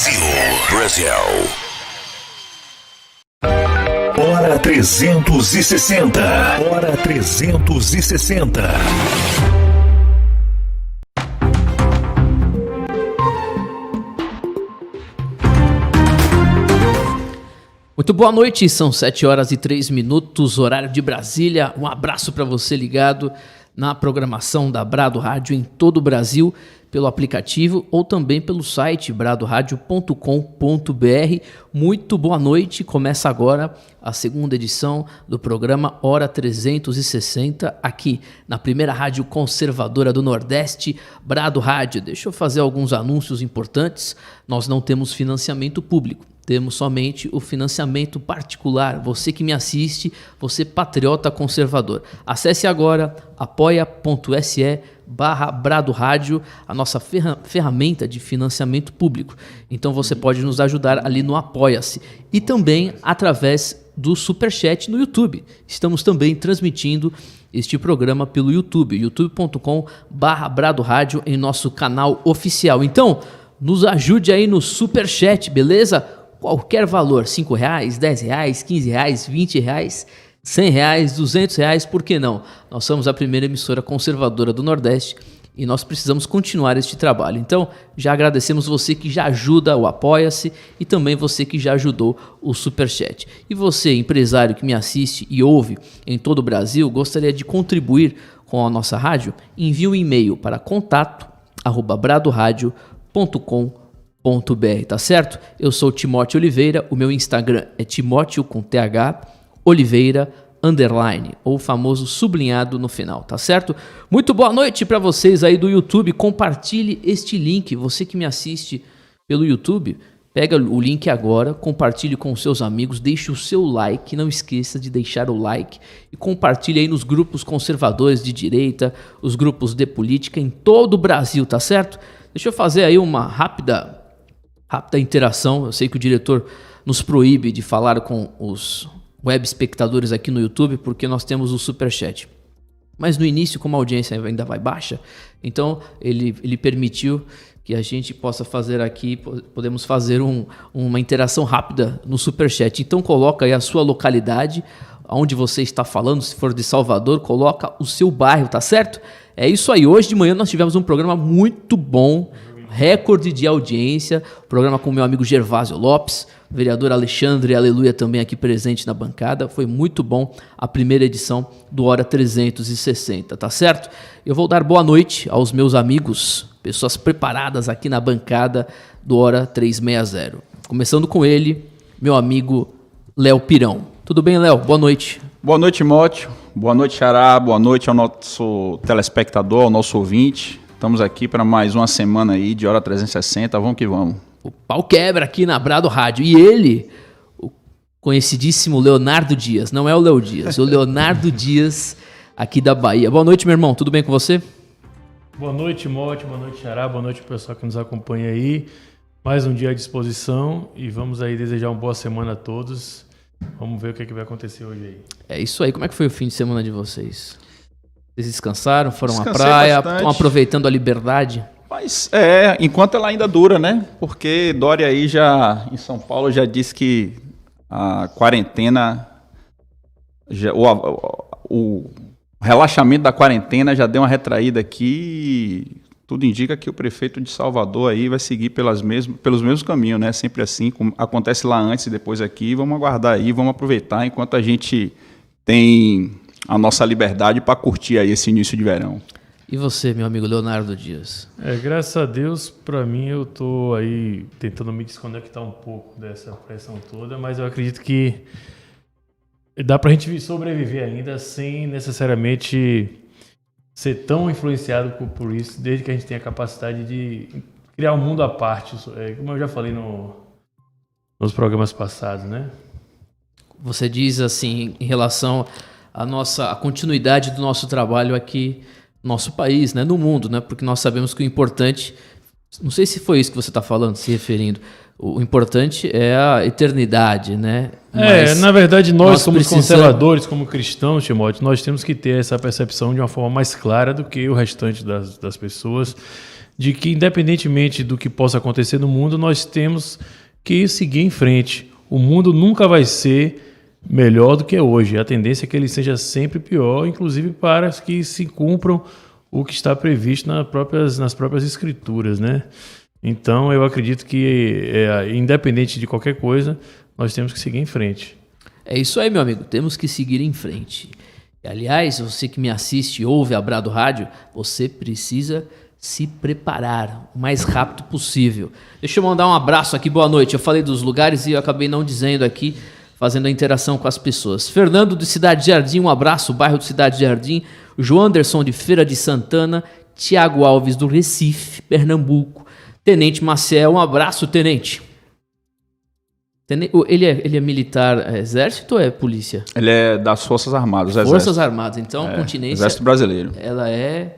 Brasil. Hora 360. Hora 360. Muito boa noite, são 7 horas e 3 minutos, horário de Brasília. Um abraço para você ligado na programação da Brado Rádio em todo o Brasil, pelo aplicativo ou também pelo site bradoradio.com.br. Muito boa noite, começa agora a segunda edição do programa Hora 360, aqui na primeira rádio conservadora do Nordeste, Brado Rádio. Deixa eu fazer alguns anúncios importantes. Nós não temos financiamento público. Temos somente o financiamento particular. Você que me assiste, você patriota conservador. Acesse agora apoia.se/Brado Rádio, a nossa ferramenta de financiamento público. Então você pode nos ajudar ali no Apoia-se. E também através do Superchat no YouTube. Estamos também transmitindo este programa pelo YouTube, youtube.com/Brado Rádio, em nosso canal oficial. Então, nos ajude aí no Superchat, beleza? Qualquer valor, R$5, R$10, R$15, R$20, R$100, R$200, por que não? Nós somos a primeira emissora conservadora do Nordeste e nós precisamos continuar este trabalho. Então, já agradecemos você que já ajuda o Apoia-se e também você que já ajudou o Superchat. E você, empresário que me assiste e ouve em todo o Brasil, gostaria de contribuir com a nossa rádio? Envie um e-mail para contato@bradoradio.com.br, tá certo? Eu sou Timóteo Oliveira, o meu Instagram é Timóteo com TH Oliveira _ ou o famoso sublinhado no final, tá certo? Muito boa noite para vocês aí do YouTube. Compartilhe este link, você que me assiste pelo YouTube, pega o link agora, compartilhe com os seus amigos, deixe o seu like, não esqueça de deixar o like e compartilhe aí nos grupos conservadores de direita, os grupos de política em todo o Brasil, tá certo? Deixa eu fazer aí uma rápida interação. Eu sei que o diretor nos proíbe de falar com os web espectadores aqui no YouTube, porque nós temos o Superchat. Mas no início, como a audiência ainda vai baixa, então ele permitiu que a gente possa fazer aqui, podemos fazer uma interação rápida no Superchat. Então coloca aí a sua localidade, onde você está falando. Se for de Salvador, coloca o seu bairro, tá certo? É isso aí. Hoje de manhã nós tivemos um programa muito bom, recorde de audiência, programa com o meu amigo Gervásio Lopes, o vereador Alexandre Aleluia também aqui presente na bancada. Foi muito bom a primeira edição do Hora 360, tá certo? Eu vou dar boa noite aos meus amigos, pessoas preparadas aqui na bancada do Hora 360. Começando com ele, meu amigo Léo Pirão. Tudo bem, Léo? Boa noite. Boa noite, Timóteo. Boa noite, Xará. Boa noite ao nosso telespectador, ao nosso ouvinte. Estamos aqui para mais uma semana aí de Hora 360, vamos que vamos. O pau quebra aqui na Brado Rádio. E ele, o conhecidíssimo Leonardo Dias, não é o Léo Dias, o Leonardo Dias aqui da Bahia. Boa noite, meu irmão, tudo bem com você? Boa noite, Timóteo, boa noite, Xará, boa noite pessoal que nos acompanha aí. Mais um dia à disposição e vamos aí desejar uma boa semana a todos. Vamos ver o que vai acontecer hoje aí. É isso aí, como é que foi o fim de semana de vocês? Vocês descansaram, foram à praia, estão aproveitando a liberdade? Mas enquanto ela ainda dura, né? Porque Dória aí já, em São Paulo, já disse que a quarentena, o relaxamento da quarentena já deu uma retraída aqui. Tudo indica que o prefeito de Salvador aí vai seguir pelos mesmos caminhos, né? Sempre assim, como acontece lá antes e depois aqui. Vamos aguardar aí, vamos aproveitar enquanto a gente tem a nossa liberdade para curtir aí esse início de verão. E você, meu amigo Leonardo Dias? Graças a Deus, para mim, eu tô aí tentando me desconectar um pouco dessa pressão toda, mas eu acredito que dá pra gente sobreviver ainda sem necessariamente ser tão influenciado por isso, desde que a gente tenha a capacidade de criar um mundo à parte, como eu já falei nos programas passados, né? Você diz assim, em relação a continuidade do nosso trabalho aqui no nosso país, né, no mundo, né, porque nós sabemos que o importante, não sei se foi isso que você está falando, se referindo, o importante é a eternidade, né? Mas na verdade nós como conservadores, como cristãos, Timóteo, nós temos que ter essa percepção de uma forma mais clara do que o restante das pessoas, de que, independentemente do que possa acontecer no mundo, nós temos que seguir em frente. O mundo nunca vai ser melhor do que é hoje. A tendência é que ele seja sempre pior, inclusive para que se cumpram o que está previsto nas próprias escrituras, né? Então, eu acredito que, independente de qualquer coisa, nós temos que seguir em frente. É isso aí, meu amigo. Temos que seguir em frente. E, aliás, você que me assiste e ouve a Brado Rádio, você precisa se preparar o mais rápido possível. Deixa eu mandar um abraço aqui, boa noite. Eu falei dos lugares e eu acabei não dizendo aqui, fazendo a interação com as pessoas. Fernando de Cidade Jardim, um abraço, bairro de Cidade Jardim. João Anderson de Feira de Santana. Tiago Alves do Recife, Pernambuco. Tenente Maciel, um abraço, Tenente. Ele é militar, exército ou é polícia? Ele é das Forças Armadas. Forças Armadas, então a continência... Exército Brasileiro. Ela é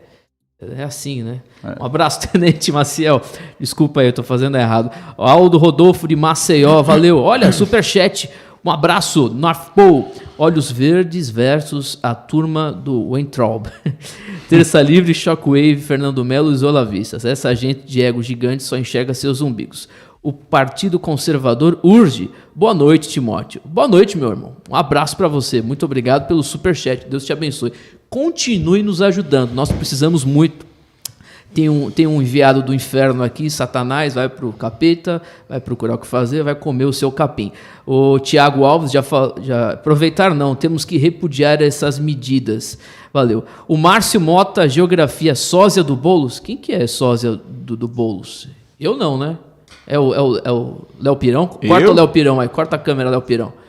assim, né? Um abraço, Tenente Maciel. Desculpa aí, eu tô fazendo errado. Aldo Rodolfo de Maceió, valeu. Olha, superchat. Um abraço, North Pole. Olhos Verdes versus a turma do Weintraub. Terça Livre, Shockwave, Fernando Melo e Zola Vistas. Essa gente de ego gigante só enxerga seus umbigos. O Partido Conservador urge. Boa noite, Timóteo. Boa noite, meu irmão. Um abraço para você. Muito obrigado pelo superchat. Deus te abençoe. Continue nos ajudando. Nós precisamos muito. Tem um enviado do inferno aqui, Satanás, vai pro capeta, vai procurar o que fazer, vai comer o seu capim. O Tiago Alves já aproveitar não, temos que repudiar essas medidas. Valeu. O Márcio Mota, Geografia, sósia do Boulos. Quem que é sósia do Boulos? Eu não, né? É o Léo Pirão? Corta o Léo Pirão aí, corta a câmera, Léo Pirão.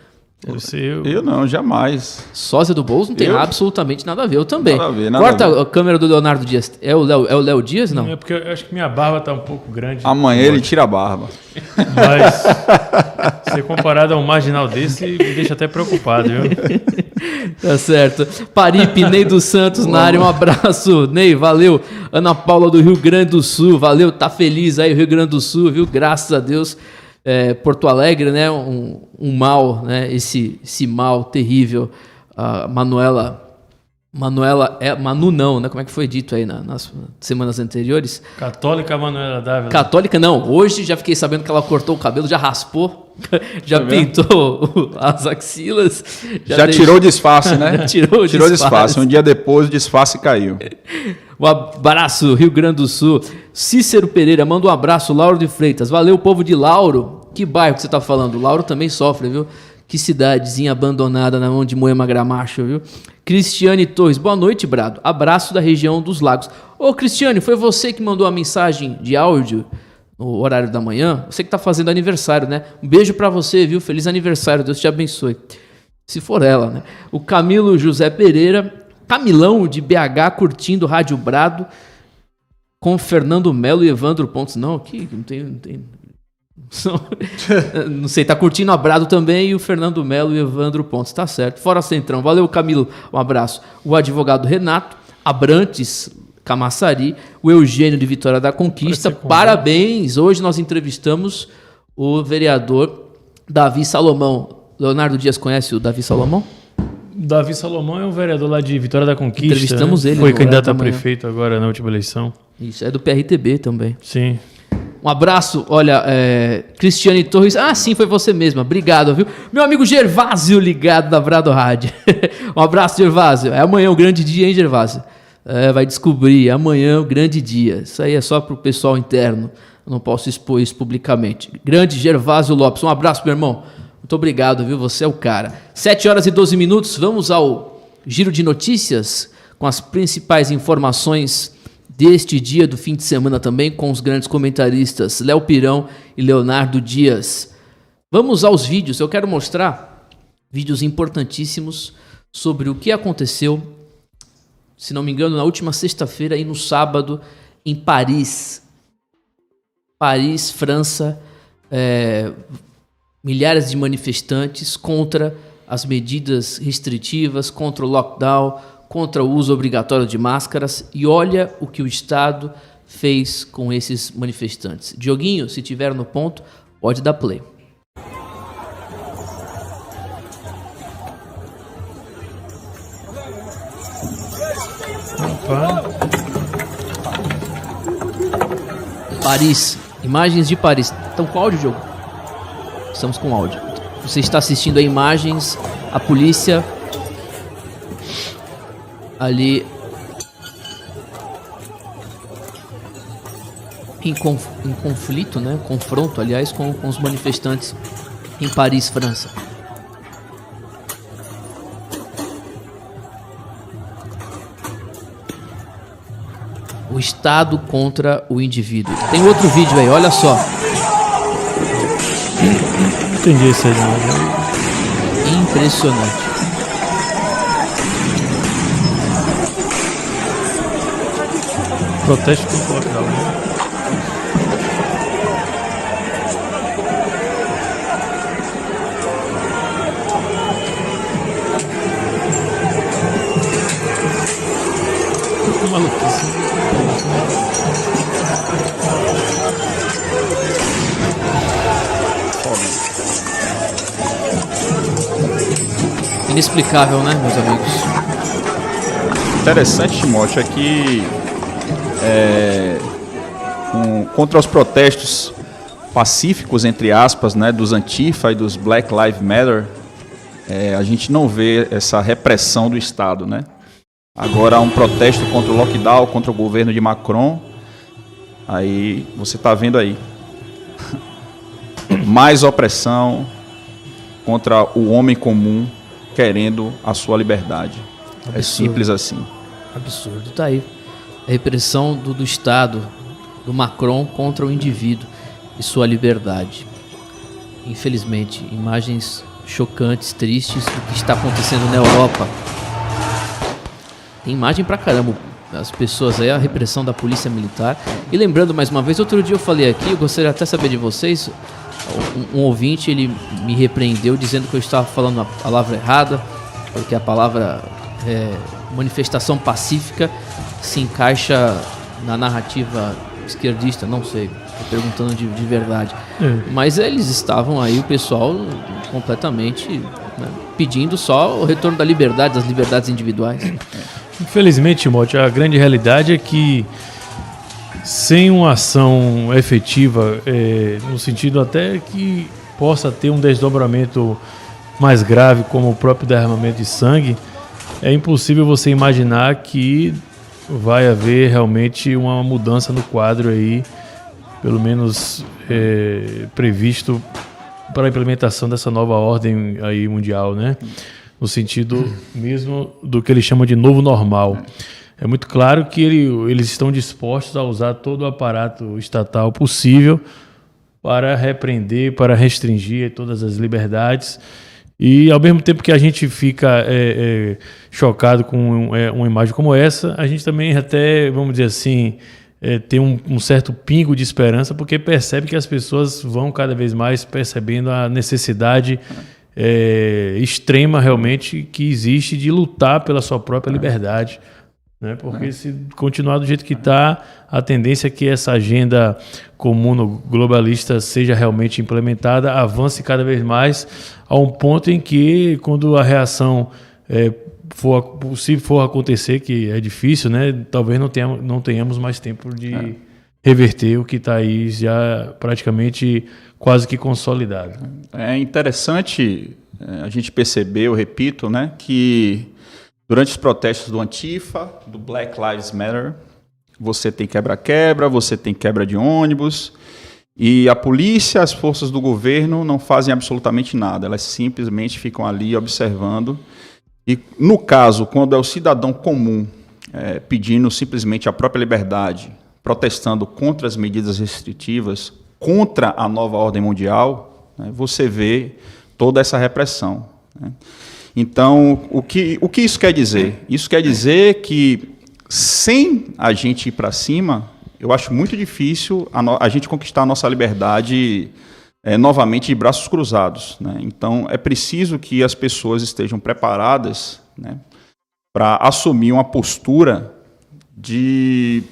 Eu não, jamais. Sósia do Boulos não tem absolutamente nada a ver. Eu também. Nada a ver, Corta a câmera do Leonardo Dias. É o Léo Dias, não? Não, é porque eu acho que minha barba tá um pouco grande. Amanhã ele tira a barba. Mas ser comparado a um marginal desse me deixa até preocupado, viu? Tá certo. Paripe, Ney dos Santos na área, um abraço. Ney, valeu. Ana Paula do Rio Grande do Sul, valeu. Tá feliz aí o Rio Grande do Sul, viu? Graças a Deus. Porto Alegre, né? Um mal, né? Esse mal terrível. Manu não, né? Como é que foi dito aí nas semanas anteriores? Católica Manuela Dávila. Católica não. Hoje já fiquei sabendo que ela cortou o cabelo, já raspou, já pintou as axilas. Já tirou o disfarce, né? Já tirou o disfarce. Um dia depois o disfarce caiu. Um abraço, Rio Grande do Sul. Cícero Pereira, manda um abraço. Lauro de Freitas. Valeu, povo de Lauro. Que bairro que você tá falando? Lauro também sofre, viu? Que cidadezinha abandonada na mão de Moema Gramacho, viu? Cristiane Torres, boa noite, Brado. Abraço da região dos Lagos. Ô, Cristiane, foi você que mandou a mensagem de áudio no horário da manhã? Você que tá fazendo aniversário, né? Um beijo pra você, viu? Feliz aniversário, Deus te abençoe. Se for ela, né? O Camilo José Pereira, Camilão de BH, curtindo Rádio Brado, com Fernando Melo e Evandro Pontes. Não, aqui não tem... Não sei, tá curtindo a Brado também e o Fernando Melo e o Evandro Pontes, tá certo. Fora Centrão, valeu Camilo, um abraço. O advogado Renato Abrantes Camaçari, o Eugênio de Vitória da Conquista, parabéns. Hoje nós entrevistamos o vereador Davi Salomão. Leonardo Dias conhece o Davi Salomão? Davi Salomão é um vereador lá de Vitória da Conquista. Entrevistamos ele. Foi candidato a prefeito agora na última eleição. Isso, é do PRTB também. Sim. Um abraço, olha, Cristiane Torres. Ah, sim, foi você mesma. Obrigado, viu? Meu amigo Gervásio ligado da Brado Rádio. Um abraço, Gervásio. É amanhã o grande dia, hein, Gervásio? Vai descobrir, amanhã o grande dia. Isso aí é só pro pessoal interno. Eu não posso expor isso publicamente. Grande Gervásio Lopes. Um abraço, meu irmão. Muito obrigado, viu? Você é o cara. 7h12. Vamos ao giro de notícias com as principais informações deste dia, do fim de semana também, com os grandes comentaristas Léo Pirão e Leonardo Dias. Vamos aos vídeos. Eu quero mostrar vídeos importantíssimos sobre o que aconteceu, se não me engano, na última sexta-feira e no sábado em Paris. Paris, França, milhares de manifestantes contra as medidas restritivas, contra o lockdown, contra o uso obrigatório de máscaras, e olha o que o Estado fez com esses manifestantes. Dioguinho, se tiver no ponto, pode dar play. Opa. Paris. Imagens de Paris. Estão com áudio, Diogo? Estamos com áudio. Você está assistindo a imagens, a polícia ali em conflito, né? Confronto, aliás, com os manifestantes em Paris, França. O Estado contra o indivíduo. Tem outro vídeo aí, olha só. Entendi isso aí. Impressionante. Protesto contra o lockdown. Que maluquice. Inexplicável, né, meus amigos? Interessante, Timóteo, é que contra os protestos pacíficos, entre aspas, né, dos Antifa e dos Black Lives Matter, a gente não vê essa repressão do Estado, né? Agora, um protesto contra o lockdown, contra o governo de Macron, aí você está vendo aí. Mais opressão contra o homem comum querendo a sua liberdade. Absurdo. É simples assim. Absurdo, tá aí. A repressão do Estado, do Macron contra o indivíduo e sua liberdade. Infelizmente, imagens chocantes, tristes do que está acontecendo na Europa. Tem imagem pra caramba, as pessoas aí, a repressão da polícia militar. E lembrando mais uma vez, outro dia eu falei aqui, eu gostaria até de saber de vocês, um ouvinte, ele me repreendeu dizendo que eu estava falando a palavra errada, porque a palavra manifestação pacífica se encaixa na narrativa esquerdista, não sei, tô perguntando de verdade. Mas eles estavam aí, o pessoal completamente, né, pedindo só o retorno da liberdade, das liberdades individuais. Infelizmente, Timóteo, a grande realidade é que sem uma ação efetiva, no sentido até que possa ter um desdobramento mais grave, como o próprio derramamento de sangue, é impossível você imaginar que vai haver realmente uma mudança no quadro aí, pelo menos previsto para a implementação dessa nova ordem aí mundial, né? No sentido mesmo do que eles chamam de novo normal. É muito claro que eles estão dispostos a usar todo o aparato estatal possível para repreender, para restringir todas as liberdades. E, ao mesmo tempo que a gente fica chocado com uma imagem como essa, a gente também até, vamos dizer assim, tem um certo pingo de esperança, porque percebe que as pessoas vão cada vez mais percebendo a necessidade extrema realmente que existe de lutar pela sua própria liberdade, né? Porque se continuar do jeito que está, a tendência é que essa agenda comum globalista seja realmente implementada, avance cada vez mais a um ponto em que, quando a reação se for acontecer, que é difícil, né? Talvez não tenhamos mais tempo de reverter o que está aí já praticamente quase que consolidado. É interessante a gente perceber, eu repito, né, que durante os protestos do Antifa, do Black Lives Matter, você tem quebra-quebra, você tem quebra de ônibus, e a polícia, as forças do governo não fazem absolutamente nada, elas simplesmente ficam ali observando. E no caso, quando é o cidadão comum pedindo simplesmente a própria liberdade, protestando contra as medidas restritivas, contra a nova ordem mundial, né, você vê toda essa repressão, né? Então, o que isso quer dizer? Isso quer dizer que, sem a gente ir para cima, eu acho muito difícil a gente conquistar a nossa liberdade novamente de braços cruzados, né? Então, é preciso que as pessoas estejam preparadas, né, para assumir uma postura de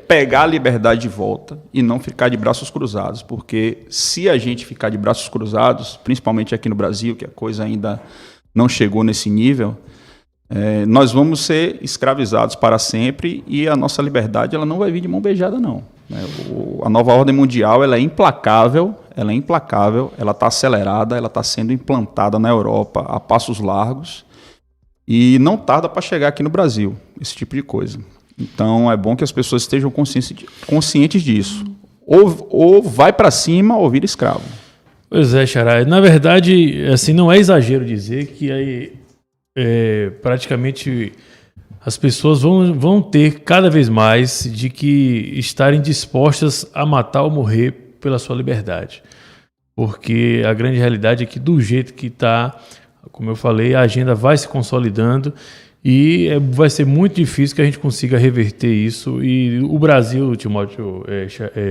pegar a liberdade de volta e não ficar de braços cruzados, porque se a gente ficar de braços cruzados, principalmente aqui no Brasil, que a coisa ainda não chegou nesse nível, nós vamos ser escravizados para sempre e a nossa liberdade ela não vai vir de mão beijada, não. né? A nova ordem mundial ela é implacável, ela está acelerada, ela está sendo implantada na Europa a passos largos e não tarda para chegar aqui no Brasil, esse tipo de coisa. Então é bom que as pessoas estejam conscientes disso. Ou vai para cima ou vira escravo. Pois é, Xará. Na verdade, assim, não é exagero dizer que aí, praticamente as pessoas vão ter cada vez mais de que estarem dispostas a matar ou morrer pela sua liberdade. Porque a grande realidade é que do jeito que está, como eu falei, a agenda vai se consolidando e vai ser muito difícil que a gente consiga reverter isso. E o Brasil, Timóteo,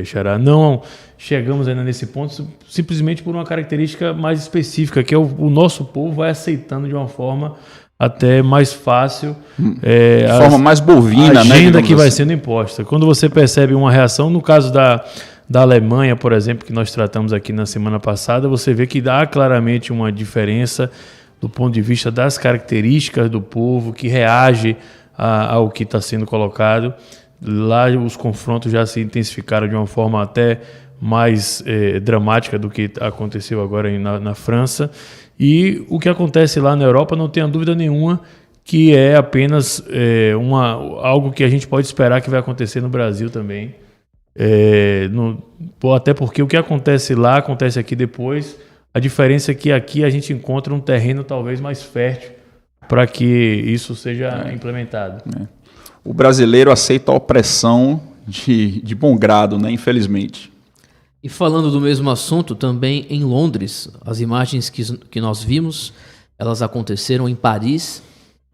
Xará, não chegamos ainda nesse ponto simplesmente por uma característica mais específica, que é o nosso povo vai aceitando de uma forma até mais fácil. De forma mais bovina, a agenda, né, que vai assim, sendo imposta. Quando você percebe uma reação, no caso da Alemanha, por exemplo, que nós tratamos aqui na semana passada, você vê que há claramente uma diferença do ponto de vista das características do povo que reage ao que está sendo colocado. Lá os confrontos já se intensificaram de uma forma até mais dramática do que aconteceu agora na França. E o que acontece lá na Europa, não tenha dúvida nenhuma, que é apenas algo que a gente pode esperar que vai acontecer no Brasil também. Até porque o que acontece lá, acontece aqui depois. A diferença é que aqui a gente encontra um terreno talvez mais fértil para que isso seja implementado. O brasileiro aceita a opressão de bom grado, né? Infelizmente. E falando do mesmo assunto, também em Londres, as imagens que nós vimos, elas aconteceram em Paris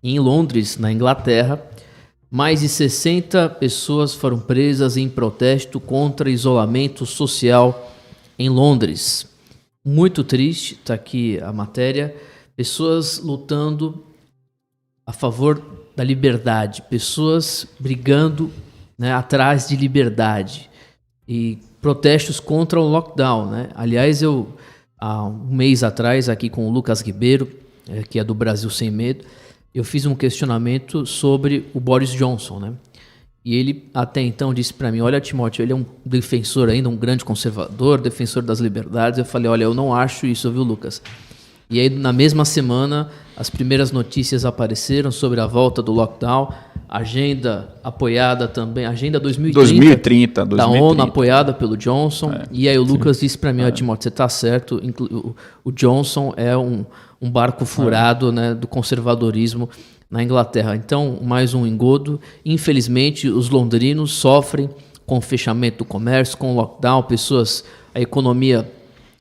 e em Londres, na Inglaterra. Mais de 60 pessoas foram presas em protesto contra isolamento social em Londres. Muito triste, está aqui a matéria. Pessoas lutando a favor da liberdade, pessoas brigando, né, atrás de liberdade e protestos contra o lockdown, né? Aliás, eu há um mês atrás, aqui com o Lucas Ribeiro, que é do Brasil Sem Medo, eu fiz um questionamento sobre o Boris Johnson, né? E ele até então disse para mim, olha, Timóteo, ele é um defensor ainda, um grande conservador, defensor das liberdades. Eu falei, olha, eu não acho isso, viu, Lucas? E aí, na mesma semana, as primeiras notícias apareceram sobre a volta do lockdown, agenda apoiada também, agenda 2030 da ONU, apoiada pelo Johnson. E aí o Lucas disse para mim, Timóteo, você está certo, o Johnson é um barco furado, né, do conservadorismo na Inglaterra. Então, mais um engodo. Infelizmente, os londrinos sofrem com o fechamento do comércio, com o lockdown, a economia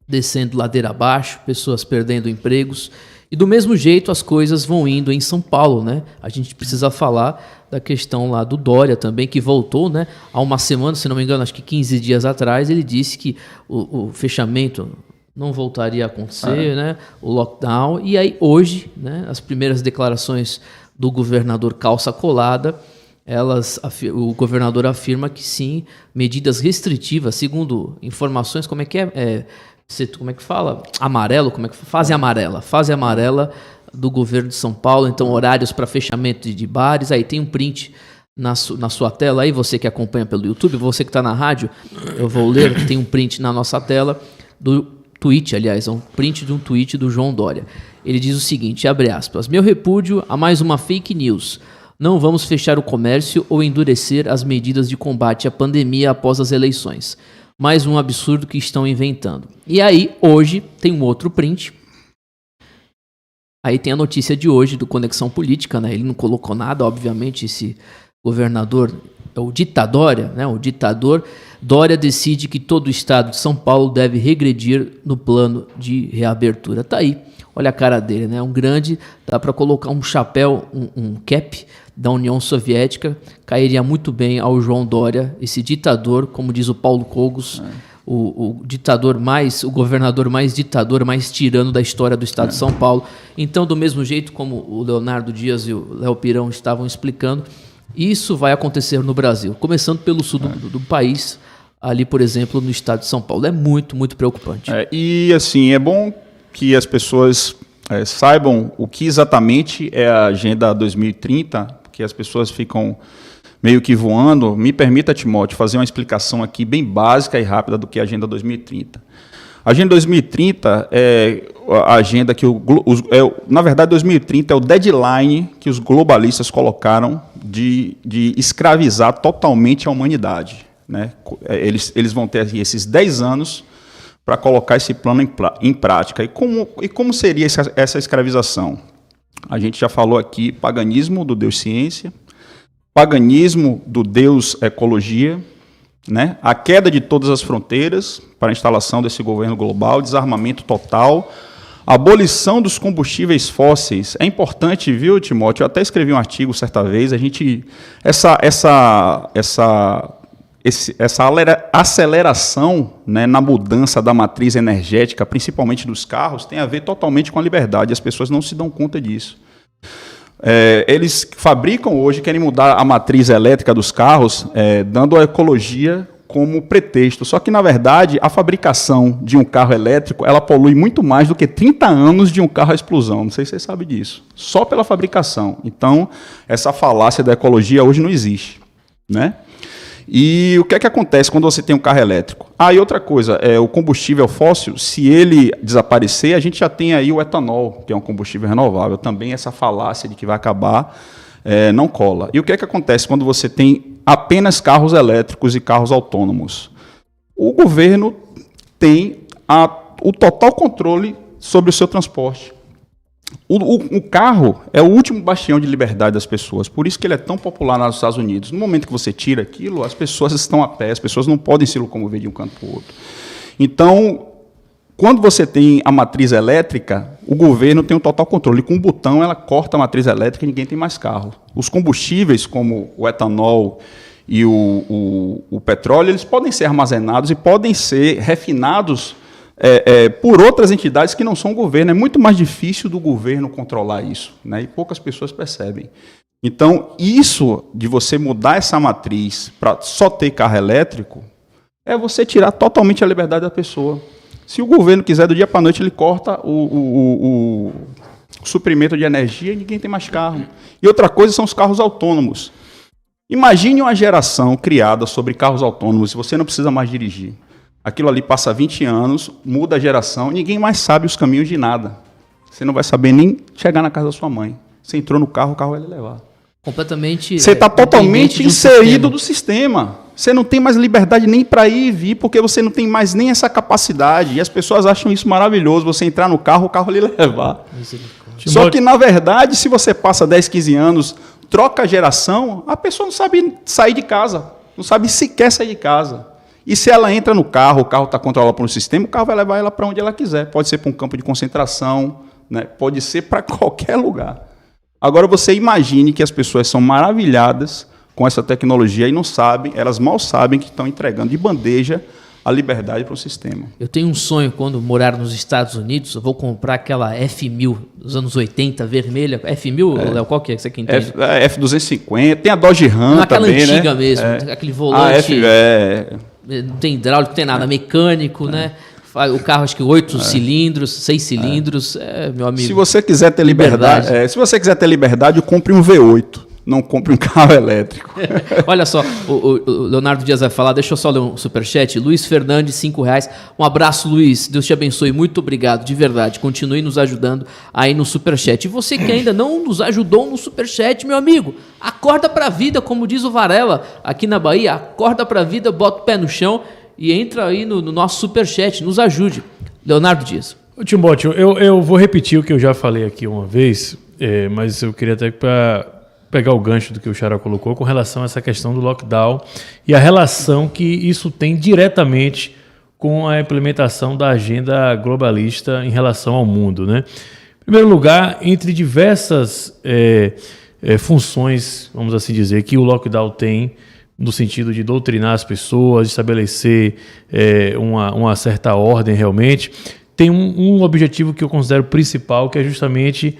descendo ladeira abaixo, pessoas perdendo empregos. E do mesmo jeito as coisas vão indo em São Paulo, né? A gente precisa falar da questão lá do Dória também, que voltou, né? Há uma semana, se não me engano, acho que 15 dias atrás, ele disse que o fechamento não voltaria a acontecer, né? O lockdown. E aí hoje, né, as primeiras declarações do governador calça colada, o governador afirma que sim, medidas restritivas, segundo informações, como é que fala? Amarelo, fase amarela do governo de São Paulo. Então, horários para fechamento de bares. Aí tem um print na sua tela aí, você que acompanha pelo YouTube, você que está na rádio, eu vou ler, tem um print na nossa tela do tweet, aliás, é um print de um tweet do João Dória. Ele diz o seguinte, abre aspas, meu repúdio a mais uma fake news. Não vamos fechar o comércio ou endurecer as medidas de combate à pandemia após as eleições. Mais um absurdo que estão inventando. E aí, hoje, tem um outro print. Aí tem a notícia de hoje do Conexão Política, né? Ele não colocou nada, obviamente, esse governador, o ditador, né? O ditador Dória decide que todo o estado de São Paulo deve regredir no plano de reabertura. Tá aí, olha a cara dele, né? Um grande, dá para colocar um chapéu, um cap da União Soviética, cairia muito bem ao João Dória, esse ditador, como diz o Paulo Cogos, o governador mais ditador, mais tirano da história do estado de São Paulo. Então, do mesmo jeito como o Leonardo Dias e o Léo Pirão estavam explicando, isso vai acontecer no Brasil, começando pelo sul do país, ali, por exemplo, no estado de São Paulo. É muito, muito preocupante. E, assim, é bom que as pessoas saibam o que exatamente é a Agenda 2030, porque as pessoas ficam meio que voando, me permita, Timóteo, fazer uma explicação aqui bem básica e rápida do que é a Agenda 2030. A Agenda 2030 é a agenda que, na verdade, 2030 é o deadline que os globalistas colocaram de escravizar totalmente a humanidade, né? Eles vão ter esses 10 anos para colocar esse plano em prática. E como seria essa escravização? A gente já falou aqui, paganismo do Deus ciência, paganismo do Deus ecologia, né? A queda de todas as fronteiras para a instalação desse governo global, desarmamento total, abolição dos combustíveis fósseis. É importante, viu, Timóteo? Eu até escrevi um artigo certa vez. Essa aceleração, né, na mudança da matriz energética, principalmente dos carros, tem a ver totalmente com a liberdade. As pessoas não se dão conta disso. Eles fabricam hoje, querem mudar a matriz elétrica dos carros, dando a ecologia como pretexto. Só que, na verdade, a fabricação de um carro elétrico, ela polui muito mais do que 30 anos de um carro a explosão. Não sei se você sabe disso. Só pela fabricação. Então, essa falácia da ecologia hoje não existe, né? E o que é que acontece quando você tem um carro elétrico? E outra coisa, o combustível fóssil, se ele desaparecer, a gente já tem aí o etanol, que é um combustível renovável. Também essa falácia de que vai acabar não cola. E o que é que acontece quando você tem apenas carros elétricos e carros autônomos? O governo tem o total controle sobre o seu transporte. O carro é o último bastião de liberdade das pessoas, por isso que ele é tão popular nos Estados Unidos. No momento que você tira aquilo, as pessoas estão a pé, as pessoas não podem se locomover de um canto para o outro. Então, quando você tem a matriz elétrica, o governo tem um total controle. Com um botão, ela corta a matriz elétrica e ninguém tem mais carro. Os combustíveis, como o etanol e o petróleo, eles podem ser armazenados e podem ser refinados por outras entidades que não são o governo. É muito mais difícil do governo controlar isso, né? E poucas pessoas percebem. Então, isso de você mudar essa matriz para só ter carro elétrico, é você tirar totalmente a liberdade da pessoa. Se o governo quiser, do dia para a noite, ele corta o suprimento de energia e ninguém tem mais carro. E outra coisa são os carros autônomos. Imagine uma geração criada sobre carros autônomos, se você não precisa mais dirigir. Aquilo ali passa 20 anos, muda a geração, ninguém mais sabe os caminhos de nada. Você não vai saber nem chegar na casa da sua mãe. Você entrou no carro, o carro vai lhe levar. Completamente. Você está totalmente inserido do sistema. Você não tem mais liberdade nem para ir e vir, porque você não tem mais nem essa capacidade. E as pessoas acham isso maravilhoso, você entrar no carro, o carro lhe levar. Só que, na verdade, se você passa 10, 15 anos, troca a geração, a pessoa não sabe sair de casa. Não sabe sequer sair de casa. E se ela entra no carro, o carro está controlado por um sistema, o carro vai levar ela para onde ela quiser. Pode ser para um campo de concentração, né? Pode ser para qualquer lugar. Agora você imagine que as pessoas são maravilhadas com essa tecnologia e não sabem, elas mal sabem que estão entregando de bandeja a liberdade para o sistema. Eu tenho um sonho, quando morar nos Estados Unidos, eu vou comprar aquela F1000 dos anos 80, vermelha. F1000, Léo, qual que é que você quer entender? F250, tem a Dodge Ram também, né? Aquela antiga mesmo, aquele volante... Não tem hidráulico, não tem nada, mecânico, né? O carro, acho que 8 cilindros, 6 cilindros, meu amigo. Se você quiser ter liberdade, se você quiser ter liberdade, compre um V8, não compre um carro elétrico. Olha só, o Leonardo Dias vai falar, deixa eu só ler um superchat. Luiz Fernandes, R$5. Um abraço, Luiz, Deus te abençoe, muito obrigado, de verdade. Continue nos ajudando aí no superchat. E você que ainda não nos ajudou no superchat, meu amigo, acorda pra vida, como diz o Varela aqui na Bahia, acorda pra vida, bota o pé no chão e entra aí no nosso superchat, nos ajude. Leonardo Dias. Timóteo, eu vou repetir o que eu já falei aqui uma vez, mas eu queria até pegar o gancho do que o Xará colocou com relação a essa questão do lockdown e a relação que isso tem diretamente com a implementação da agenda globalista em relação ao mundo, né? Em primeiro lugar, entre diversas funções, vamos assim dizer, que o lockdown tem no sentido de doutrinar as pessoas, estabelecer uma certa ordem realmente, tem um objetivo que eu considero principal, que é justamente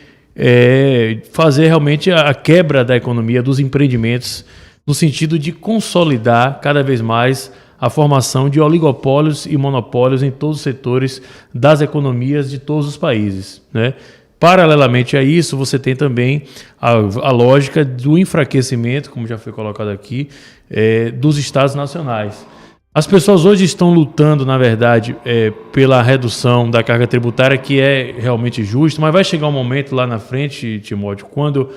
fazer realmente a quebra da economia, dos empreendimentos, no sentido de consolidar cada vez mais a formação de oligopólios e monopólios em todos os setores das economias de todos os países, né? Paralelamente a isso, você tem também a lógica do enfraquecimento, como já foi colocado aqui, dos estados nacionais. As pessoas hoje estão lutando, na verdade, pela redução da carga tributária, que é realmente justo, mas vai chegar um momento lá na frente, Timóteo, quando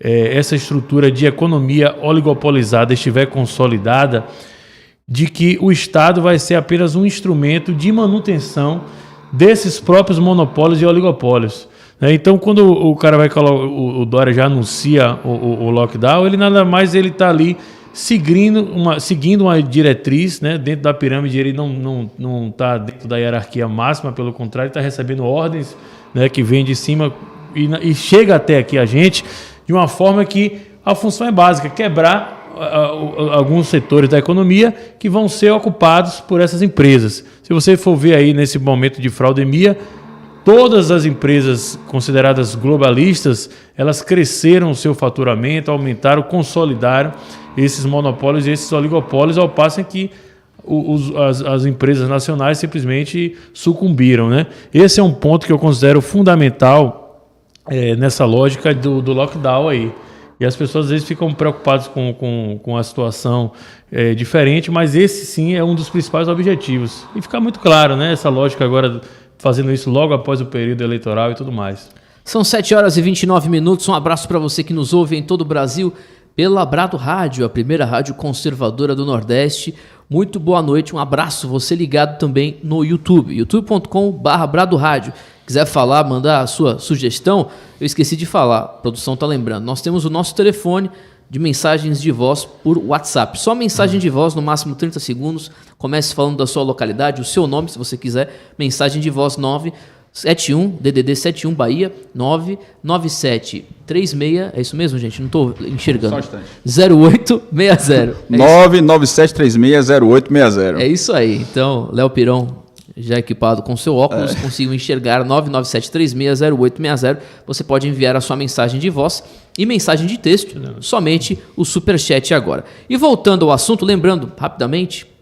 essa estrutura de economia oligopolizada estiver consolidada, de que o Estado vai ser apenas um instrumento de manutenção desses próprios monopólios e oligopólios. Então, quando o cara vai colocar, o Dória já anuncia o lockdown, ele nada mais está ali seguindo uma diretriz, né? Dentro da pirâmide ele não está dentro da hierarquia máxima, pelo contrário, está recebendo ordens, né, que vêm de cima e chega até aqui a gente de uma forma que a função é básica, quebrar alguns setores da economia que vão ser ocupados por essas empresas. Se você for ver aí nesse momento de fraudemia, todas as empresas consideradas globalistas, elas cresceram o seu faturamento, aumentaram, consolidaram esses monopólios e esses oligopólios, ao passo em que as empresas nacionais simplesmente sucumbiram, né? Esse é um ponto que eu considero fundamental nessa lógica do lockdown aí. E as pessoas às vezes ficam preocupadas com a situação diferente, mas esse sim é um dos principais objetivos. E fica muito claro, né? Essa lógica agora fazendo isso logo após o período eleitoral e tudo mais. São 7 horas e 29 minutos. Um abraço para você que nos ouve em todo o Brasil pela Brado Rádio, a primeira rádio conservadora do Nordeste. Muito boa noite, um abraço. Você ligado também no YouTube, youtube.com/Brado Rádio. Quiser falar, mandar a sua sugestão, eu esqueci de falar, a produção está lembrando. Nós temos o nosso telefone de mensagens de voz por WhatsApp. Só mensagem de voz, no máximo 30 segundos. Comece falando da sua localidade, o seu nome, se você quiser. Mensagem de voz 971, DDD 71 Bahia, 99736, é isso mesmo, gente? Não estou enxergando. Só um instante. 0860. 997360860. É isso aí. Então, Léo Pirão, já equipado com seu óculos, conseguiu enxergar 997360860. Você pode enviar a sua mensagem de voz e mensagem de texto, somente o Superchat agora. E voltando ao assunto, lembrando rapidamente,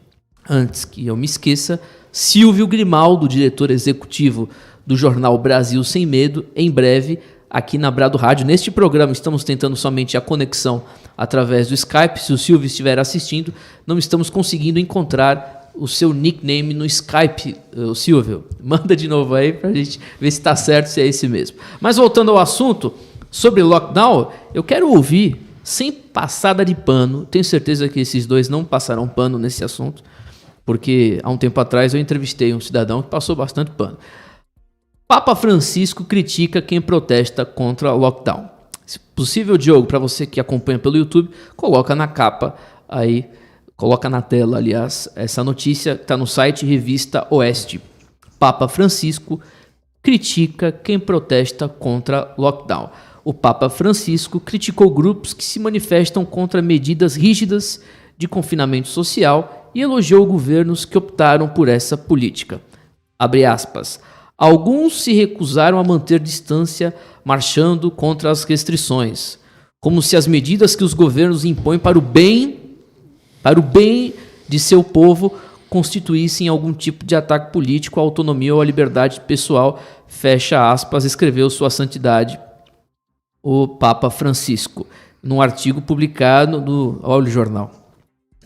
antes que eu me esqueça, Silvio Grimaldo, diretor executivo do jornal Brasil Sem Medo, em breve aqui na Brado Rádio. Neste programa estamos tentando somente a conexão através do Skype. Se o Silvio estiver assistindo, não estamos conseguindo encontrar o seu nickname no Skype. Silvio, manda de novo aí pra gente ver se está certo, se é esse mesmo. Mas voltando ao assunto, sobre lockdown, eu quero ouvir, sem passada de pano, tenho certeza que esses dois não passarão pano nesse assunto, porque há um tempo atrás eu entrevistei um cidadão que passou bastante pano. Papa Francisco critica quem protesta contra o lockdown. Se possível, Diogo, para você que acompanha pelo YouTube, coloca na capa aí, coloca na tela, aliás, essa notícia que está no site Revista Oeste. Papa Francisco critica quem protesta contra lockdown. O Papa Francisco criticou grupos que se manifestam contra medidas rígidas de confinamento social e elogiou governos que optaram por essa política. Abre aspas. Alguns se recusaram a manter distância, marchando contra as restrições, como se as medidas que os governos impõem para o bem de seu povo constituíssem algum tipo de ataque político à autonomia ou à liberdade pessoal, fecha aspas, escreveu Sua Santidade o Papa Francisco, num artigo publicado no jornal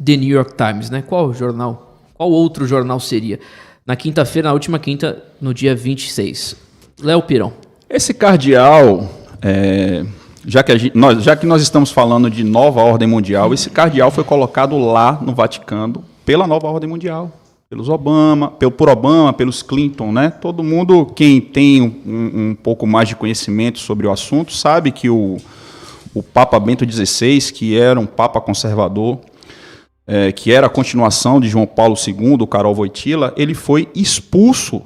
The New York Times, né? Qual jornal? Qual outro jornal seria? Na quinta-feira, na última quinta, no dia 26. Léo Pirão. Esse cardeal, já que nós estamos falando de nova ordem mundial, esse cardeal foi colocado lá no Vaticano pela nova ordem mundial, por Obama, pelos Clinton, né? Todo mundo, quem tem um pouco mais de conhecimento sobre o assunto, sabe que o Papa Bento XVI, que era um papa conservador, que era a continuação de João Paulo II, o Karol Wojtyla, ele foi expulso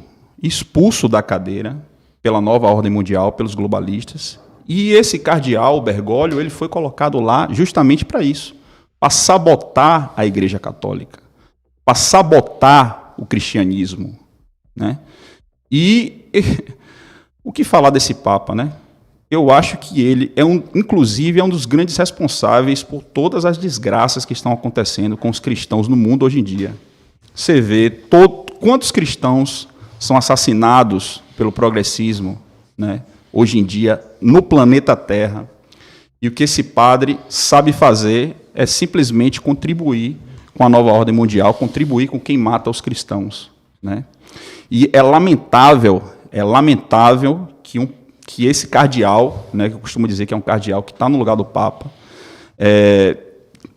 da cadeira pela nova ordem mundial, pelos globalistas. E esse cardeal, Bergoglio, ele foi colocado lá justamente para isso, para sabotar a Igreja Católica, para sabotar o cristianismo, né? E o que falar desse Papa, né? Eu acho que ele inclusive é um dos grandes responsáveis por todas as desgraças que estão acontecendo com os cristãos no mundo hoje em dia. Você vê quantos cristãos são assassinados pelo progressismo, né? hoje em dia, no planeta Terra. E o que esse padre sabe fazer é simplesmente contribuir com a nova ordem mundial, contribuir com quem mata os cristãos, né? E é lamentável que esse cardeal, né, que eu costumo dizer que é um cardeal que está no lugar do Papa,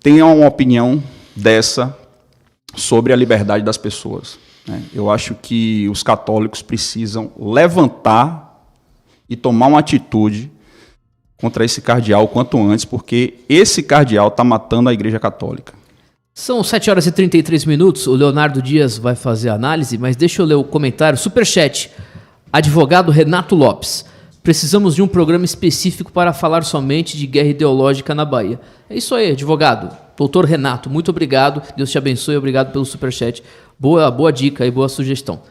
tenha uma opinião dessa sobre a liberdade das pessoas, né? Eu acho que os católicos precisam levantar e tomar uma atitude contra esse cardeal o quanto antes, porque esse cardeal está matando a Igreja Católica. São 7 horas e 33 minutos, o Leonardo Dias vai fazer a análise, mas deixa eu ler o comentário. Superchat, advogado Renato Lopes. Precisamos de um programa específico para falar somente de guerra ideológica na Bahia. É isso aí, advogado. Doutor Renato, muito obrigado. Deus te abençoe, obrigado pelo superchat. Boa dica e boa sugestão.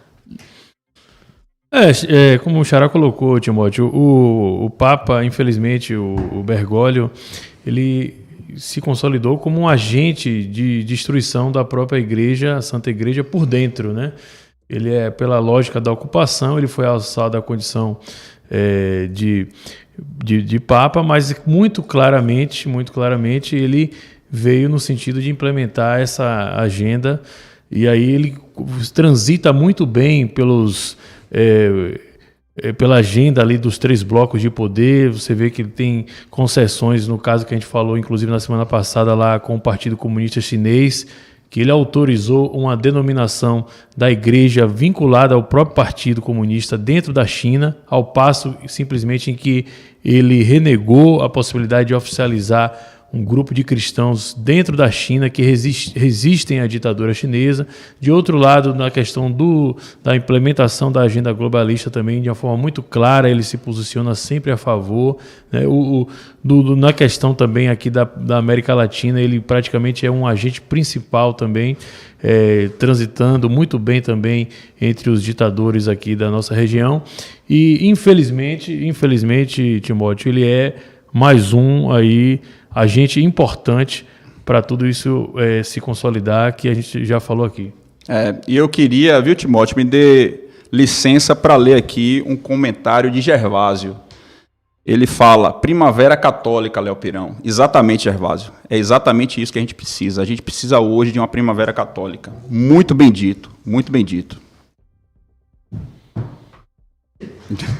Como o Xará colocou, Timóteo, o Papa, infelizmente, o Bergoglio, ele se consolidou como um agente de destruição da própria igreja, a Santa Igreja, por dentro, né? Ele pela lógica da ocupação, ele foi alçado à condição de Papa, mas muito claramente ele veio no sentido de implementar essa agenda, e aí ele transita muito bem pela agenda ali dos 3 blocos de poder. Você vê que ele tem concessões, no caso que a gente falou, inclusive na semana passada lá com o Partido Comunista Chinês, que ele autorizou uma denominação da igreja vinculada ao próprio Partido Comunista dentro da China, ao passo simplesmente em que ele renegou a possibilidade de oficializar um grupo de cristãos dentro da China que resistem à ditadura chinesa. De outro lado, na questão da implementação da agenda globalista também, de uma forma muito clara, ele se posiciona sempre a favor, né? Na questão também aqui da América Latina, ele praticamente é um agente principal também, transitando muito bem também entre os ditadores aqui da nossa região. E, infelizmente, Timóteo, ele é mais um aí agente importante para tudo isso se consolidar, que a gente já falou aqui. E eu queria, viu, Timóteo, me dê licença para ler aqui um comentário de Gervásio. Ele fala, primavera católica, Léo Pirão. Exatamente, Gervásio. É exatamente isso que a gente precisa. A gente precisa hoje de uma primavera católica. Muito bem dito, muito bem dito.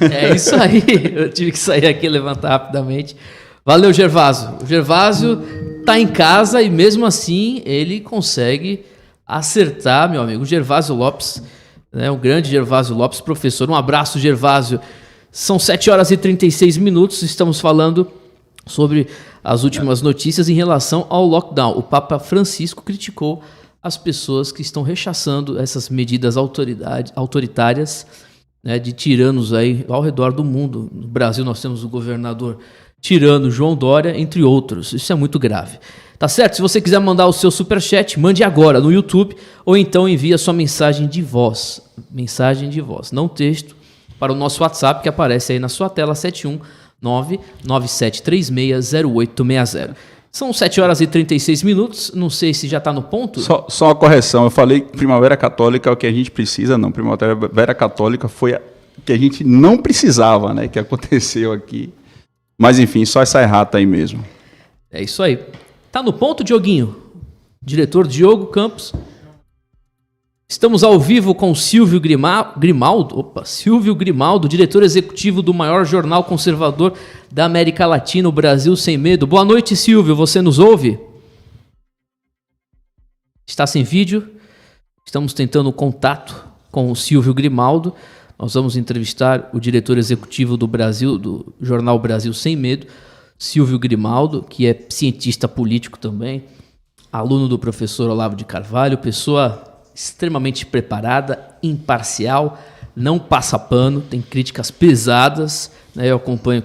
É isso aí, eu tive que sair aqui e levantar rapidamente. Valeu, Gervásio. O Gervásio tá em casa e mesmo assim ele consegue acertar, meu amigo. O Gervásio Lopes, né, o grande Gervásio Lopes, professor. Um abraço, Gervásio. São 7 horas e 36 minutos, estamos falando sobre as últimas notícias em relação ao lockdown. O Papa Francisco criticou as pessoas que estão rechaçando essas medidas autoritárias, né, de tiranos aí ao redor do mundo. No Brasil nós temos o governador tirano João Dória, entre outros. Isso é muito grave. Tá certo? Se você quiser mandar o seu superchat, mande agora no YouTube ou então envie a sua mensagem de voz. Mensagem de voz, não texto, para o nosso WhatsApp que aparece aí na sua tela, 71997360860. São 7 horas e 36 minutos, não sei se já está no ponto. Só uma correção, eu falei que Primavera Católica é o que a gente precisa, não. Primavera Católica foi o que a gente não precisava, né, que aconteceu aqui. Mas, enfim, só essa errata aí mesmo. É isso aí. Tá no ponto, Dioguinho? Diretor Diogo Campos. Estamos ao vivo com Silvio Grimaldo. Silvio Grimaldo, diretor executivo do maior jornal conservador da América Latina, o Brasil Sem Medo. Boa noite, Silvio. Você nos ouve? Está sem vídeo. Estamos tentando contato com o Silvio Grimaldo. Nós vamos entrevistar o diretor executivo do jornal Brasil Sem Medo, Silvio Grimaldo, que é cientista político também, aluno do professor Olavo de Carvalho, pessoa extremamente preparada, imparcial, não passa pano, tem críticas pesadas, né?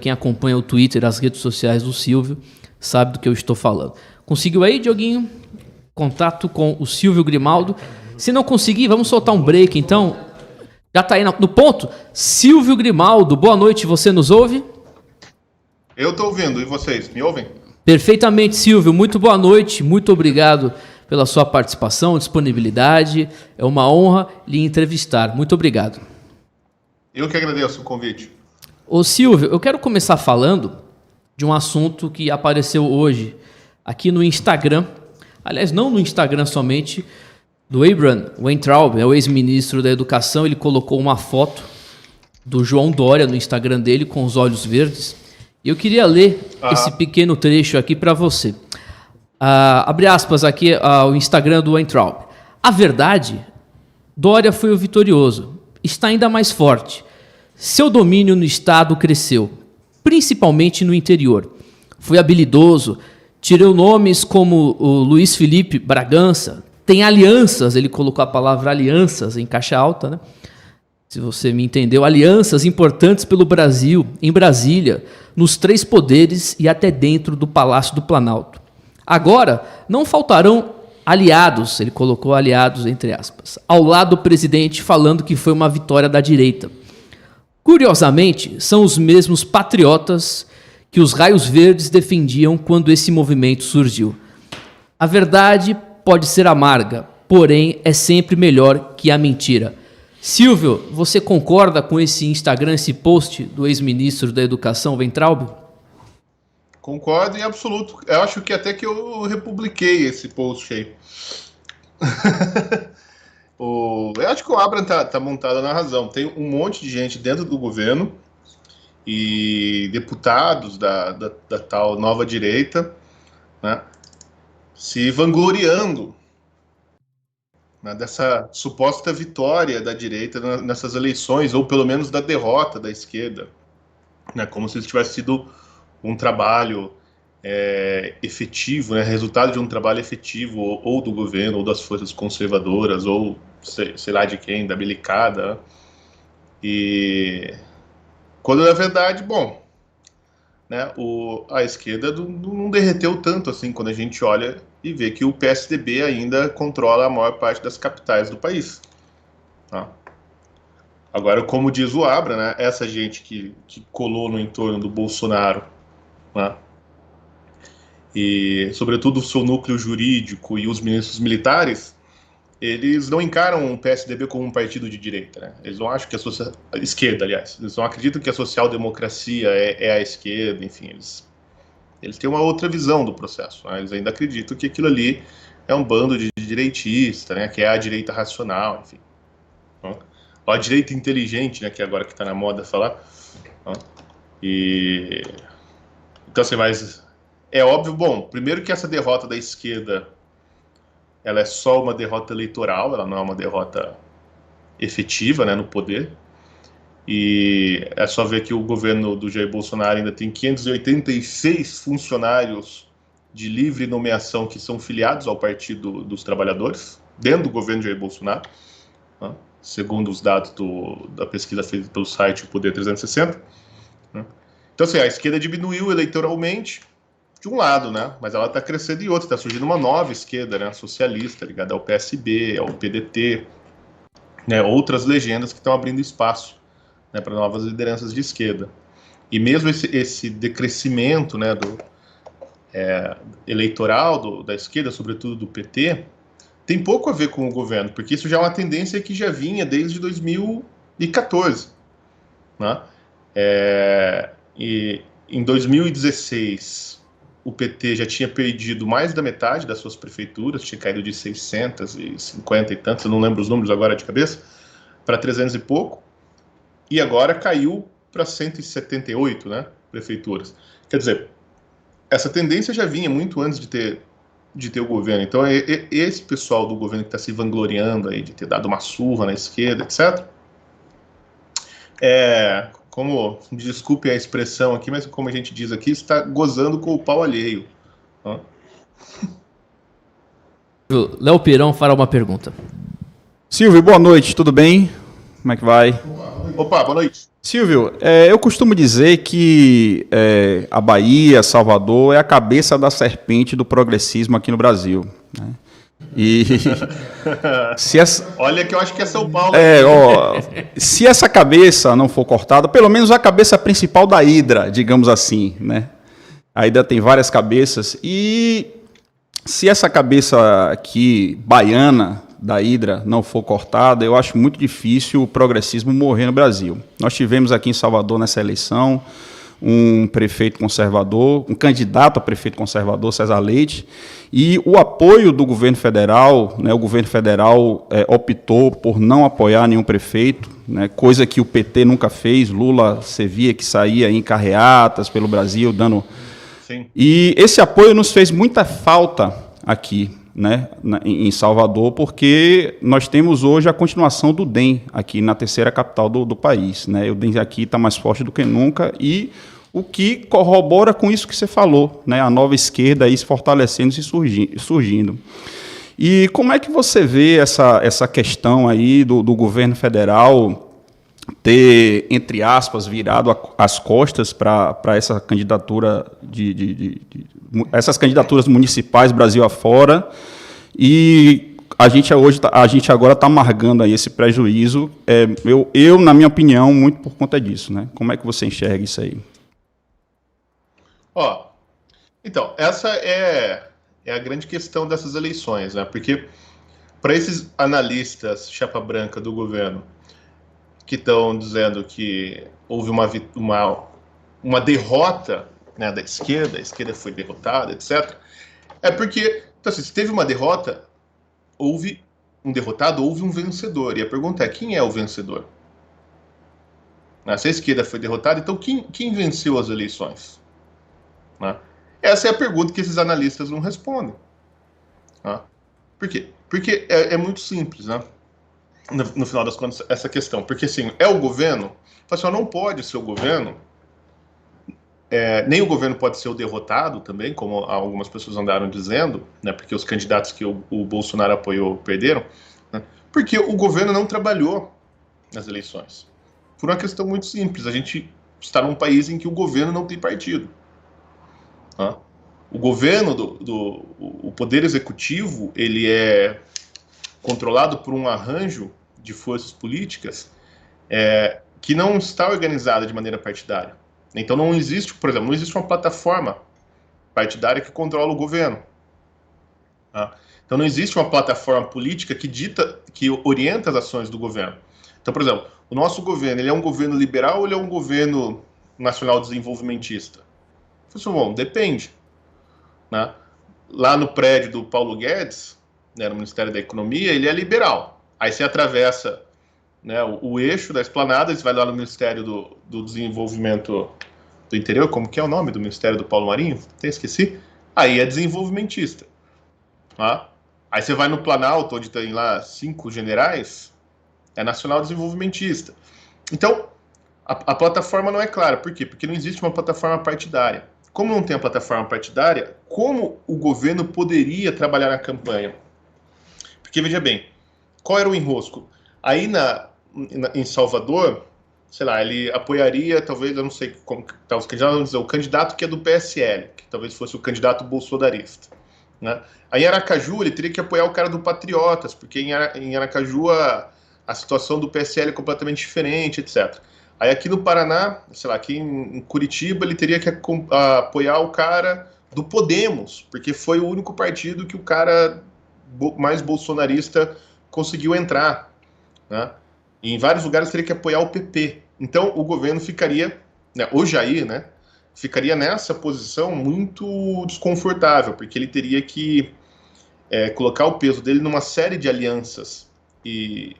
Quem acompanha o Twitter, as redes sociais do Silvio, sabe do que eu estou falando. Conseguiu aí, Dioguinho? Contato com o Silvio Grimaldo. Se não conseguir, vamos soltar um break, então. Já está aí no ponto? Silvio Grimaldo, boa noite, você nos ouve? Eu estou ouvindo, e vocês, me ouvem? Perfeitamente, Silvio, muito boa noite, muito obrigado pela sua participação, disponibilidade, é uma honra lhe entrevistar, muito obrigado. Eu que agradeço o convite. Ô Silvio, eu quero começar falando de um assunto que apareceu hoje aqui no Instagram. Aliás, não no Instagram somente, do Abraham Weintraub, o ex-ministro da Educação. Ele colocou uma foto do João Dória no Instagram dele com os olhos verdes. E eu queria ler esse pequeno trecho aqui para você. Abre aspas aqui ao Instagram do Weintraub. A verdade, Dória foi o vitorioso. Está ainda mais forte. Seu domínio no Estado cresceu, principalmente no interior. Foi habilidoso, tirou nomes como o Luiz Felipe Bragança, tem alianças, ele colocou a palavra alianças em caixa alta, né? Se você me entendeu, alianças importantes pelo Brasil, em Brasília, nos 3 poderes e até dentro do Palácio do Planalto. Agora, não faltarão aliados, ele colocou aliados entre aspas, ao lado do presidente, falando que foi uma vitória da direita. Curiosamente, são os mesmos patriotas que os raios verdes defendiam quando esse movimento surgiu. A verdade pode ser amarga, porém é sempre melhor que a mentira. Silvio, você concorda com esse Instagram, esse post do ex-ministro da Educação, Weintraub? Concordo em absoluto. Eu acho que até que eu republiquei esse post aí. Eu acho que o Abraham tá montado na razão. Tem um monte de gente dentro do governo e deputados da tal nova direita, né, se vangloriando, né, dessa suposta vitória da direita nessas eleições, ou pelo menos da derrota da esquerda, né, como se isso tivesse sido um trabalho efetivo, né, resultado de um trabalho efetivo ou do governo, ou das forças conservadoras, ou sei lá de quem, da belicada. E quando na verdade, bom, né, a esquerda não derreteu tanto assim quando a gente olha e vê que o PSDB ainda controla a maior parte das capitais do país. Tá? Agora, como diz o Abra, né, essa gente que colou no entorno do Bolsonaro, né, e sobretudo o seu núcleo jurídico e os ministros militares, eles não encaram o PSDB como um partido de direita, né? Eles não acham que a esquerda, aliás, eles não acreditam que a social-democracia é a esquerda, enfim, eles têm uma outra visão do processo, né? Eles ainda acreditam que aquilo ali é um bando de direitista, né? Que é a direita racional, enfim. Ou a direita inteligente, né? Que agora que está na moda falar. E então, assim, mas é óbvio, bom, primeiro que essa derrota da esquerda, ela é só uma derrota eleitoral, ela não é uma derrota efetiva, né, no poder. E é só ver que o governo do Jair Bolsonaro ainda tem 586 funcionários de livre nomeação que são filiados ao Partido dos Trabalhadores, dentro do governo de Jair Bolsonaro, né, segundo os dados da pesquisa feita pelo site O Poder 360. Né. Então, assim, a esquerda diminuiu eleitoralmente, de um lado, né? Mas ela está crescendo em outro, está surgindo uma nova esquerda, né? Socialista, ligada ao PSB, ao PDT, né? Outras legendas que estão abrindo espaço, né, para novas lideranças de esquerda. E mesmo esse decrescimento, né, eleitoral da esquerda, sobretudo do PT, tem pouco a ver com o governo, porque isso já é uma tendência que já vinha desde 2014, né? E em 2016 o PT já tinha perdido mais da metade das suas prefeituras, tinha caído de 650 e tantos, eu não lembro os números agora de cabeça, para 300 e pouco, e agora caiu para 178, né, prefeituras. Quer dizer, essa tendência já vinha muito antes de ter o governo. Então, esse pessoal do governo que está se vangloriando aí de ter dado uma surra na esquerda, etc., como, desculpe a expressão aqui, mas como a gente diz aqui, está gozando com o pau alheio. Léo Pirão fará uma pergunta. Silvio, boa noite, tudo bem? Como é que vai? Opa, boa noite. Silvio, eu costumo dizer que a Bahia, Salvador, é a cabeça da serpente do progressismo aqui no Brasil, né? E olha que eu acho que é São Paulo. Se essa cabeça não for cortada, pelo menos a cabeça principal da hidra, digamos assim, né? A hidra tem várias cabeças, e se essa cabeça aqui, baiana, da hidra não for cortada, eu acho muito difícil o progressismo morrer no Brasil. Nós tivemos aqui em Salvador, nessa eleição, um prefeito conservador, um candidato a prefeito conservador, César Leite, e o apoio do governo federal, né, o governo federal optou por não apoiar nenhum prefeito, né, coisa que o PT nunca fez. Lula, você via que saía em carreatas pelo Brasil, dando... Sim. E esse apoio nos fez muita falta aqui, né, em Salvador, porque nós temos hoje a continuação do DEM aqui na terceira capital do país, né? O DEM aqui está mais forte do que nunca, e o que corrobora com isso que você falou, né? A nova esquerda aí se fortalecendo e surgindo. E como é que você vê essa questão aí do governo federal ter, entre aspas, virado as costas para essa candidatura essas candidaturas municipais Brasil afora, e a gente agora está amargando aí esse prejuízo, eu, na minha opinião, muito por conta disso, né? Como é que você enxerga isso aí? Então, essa é a grande questão dessas eleições, né? Porque para esses analistas chapa branca do governo que estão dizendo que houve uma derrota, né, da esquerda, a esquerda foi derrotada, etc. É porque, então, assim, se teve uma derrota, houve um derrotado, houve um vencedor. E a pergunta é, quem é o vencedor? Se a esquerda foi derrotada, então quem venceu as eleições? Essa é a pergunta que esses analistas não respondem. Por quê? Porque é muito simples, né? No final das contas, essa questão. Porque, assim, é o governo, não pode ser o governo, nem o governo pode ser o derrotado também, como algumas pessoas andaram dizendo, né, porque os candidatos que o Bolsonaro apoiou perderam, né, porque o governo não trabalhou nas eleições. Por uma questão muito simples, a gente está num país em que o governo não tem partido. O governo, o poder executivo, ele é controlado por um arranjo de forças políticas que não está organizada de maneira partidária. Então não existe, por exemplo, não existe uma plataforma partidária que controla o governo. Então não existe uma plataforma política que orienta as ações do governo. Então, por exemplo, o nosso governo, ele é um governo liberal ou ele é um governo nacional desenvolvimentista? Bom, depende. Lá no prédio do Paulo Guedes, né, no Ministério da Economia, ele é liberal. Aí você atravessa, né, o eixo da Esplanada, você vai lá no Ministério do Desenvolvimento do Interior, como que é o nome do Ministério do Paulo Marinho? Até esqueci. Aí é desenvolvimentista. Aí você vai no Planalto, onde tem lá 5 generais, é nacional desenvolvimentista. Então, a plataforma não é clara. Por quê? Porque não existe uma plataforma partidária. Como não tem a plataforma partidária, como o governo poderia trabalhar na campanha? Porque, veja bem, qual era o enrosco? Aí em Salvador, sei lá, ele apoiaria, talvez, eu não sei como tá os candidatos, vamos dizer, o candidato que é do PSL, que talvez fosse o candidato bolsonarista. Né? Aí em Aracaju, ele teria que apoiar o cara do Patriotas, porque em Aracaju a situação do PSL é completamente diferente, etc. Aí aqui no Paraná, sei lá, aqui em Curitiba, ele teria que apoiar o cara do Podemos, porque foi o único partido que o cara mais bolsonarista conseguiu entrar. Né? E em vários lugares teria que apoiar o PP. Então o governo ficaria, né, o Jair, né, ficaria nessa posição muito desconfortável, porque ele teria que colocar o peso dele numa série de alianças que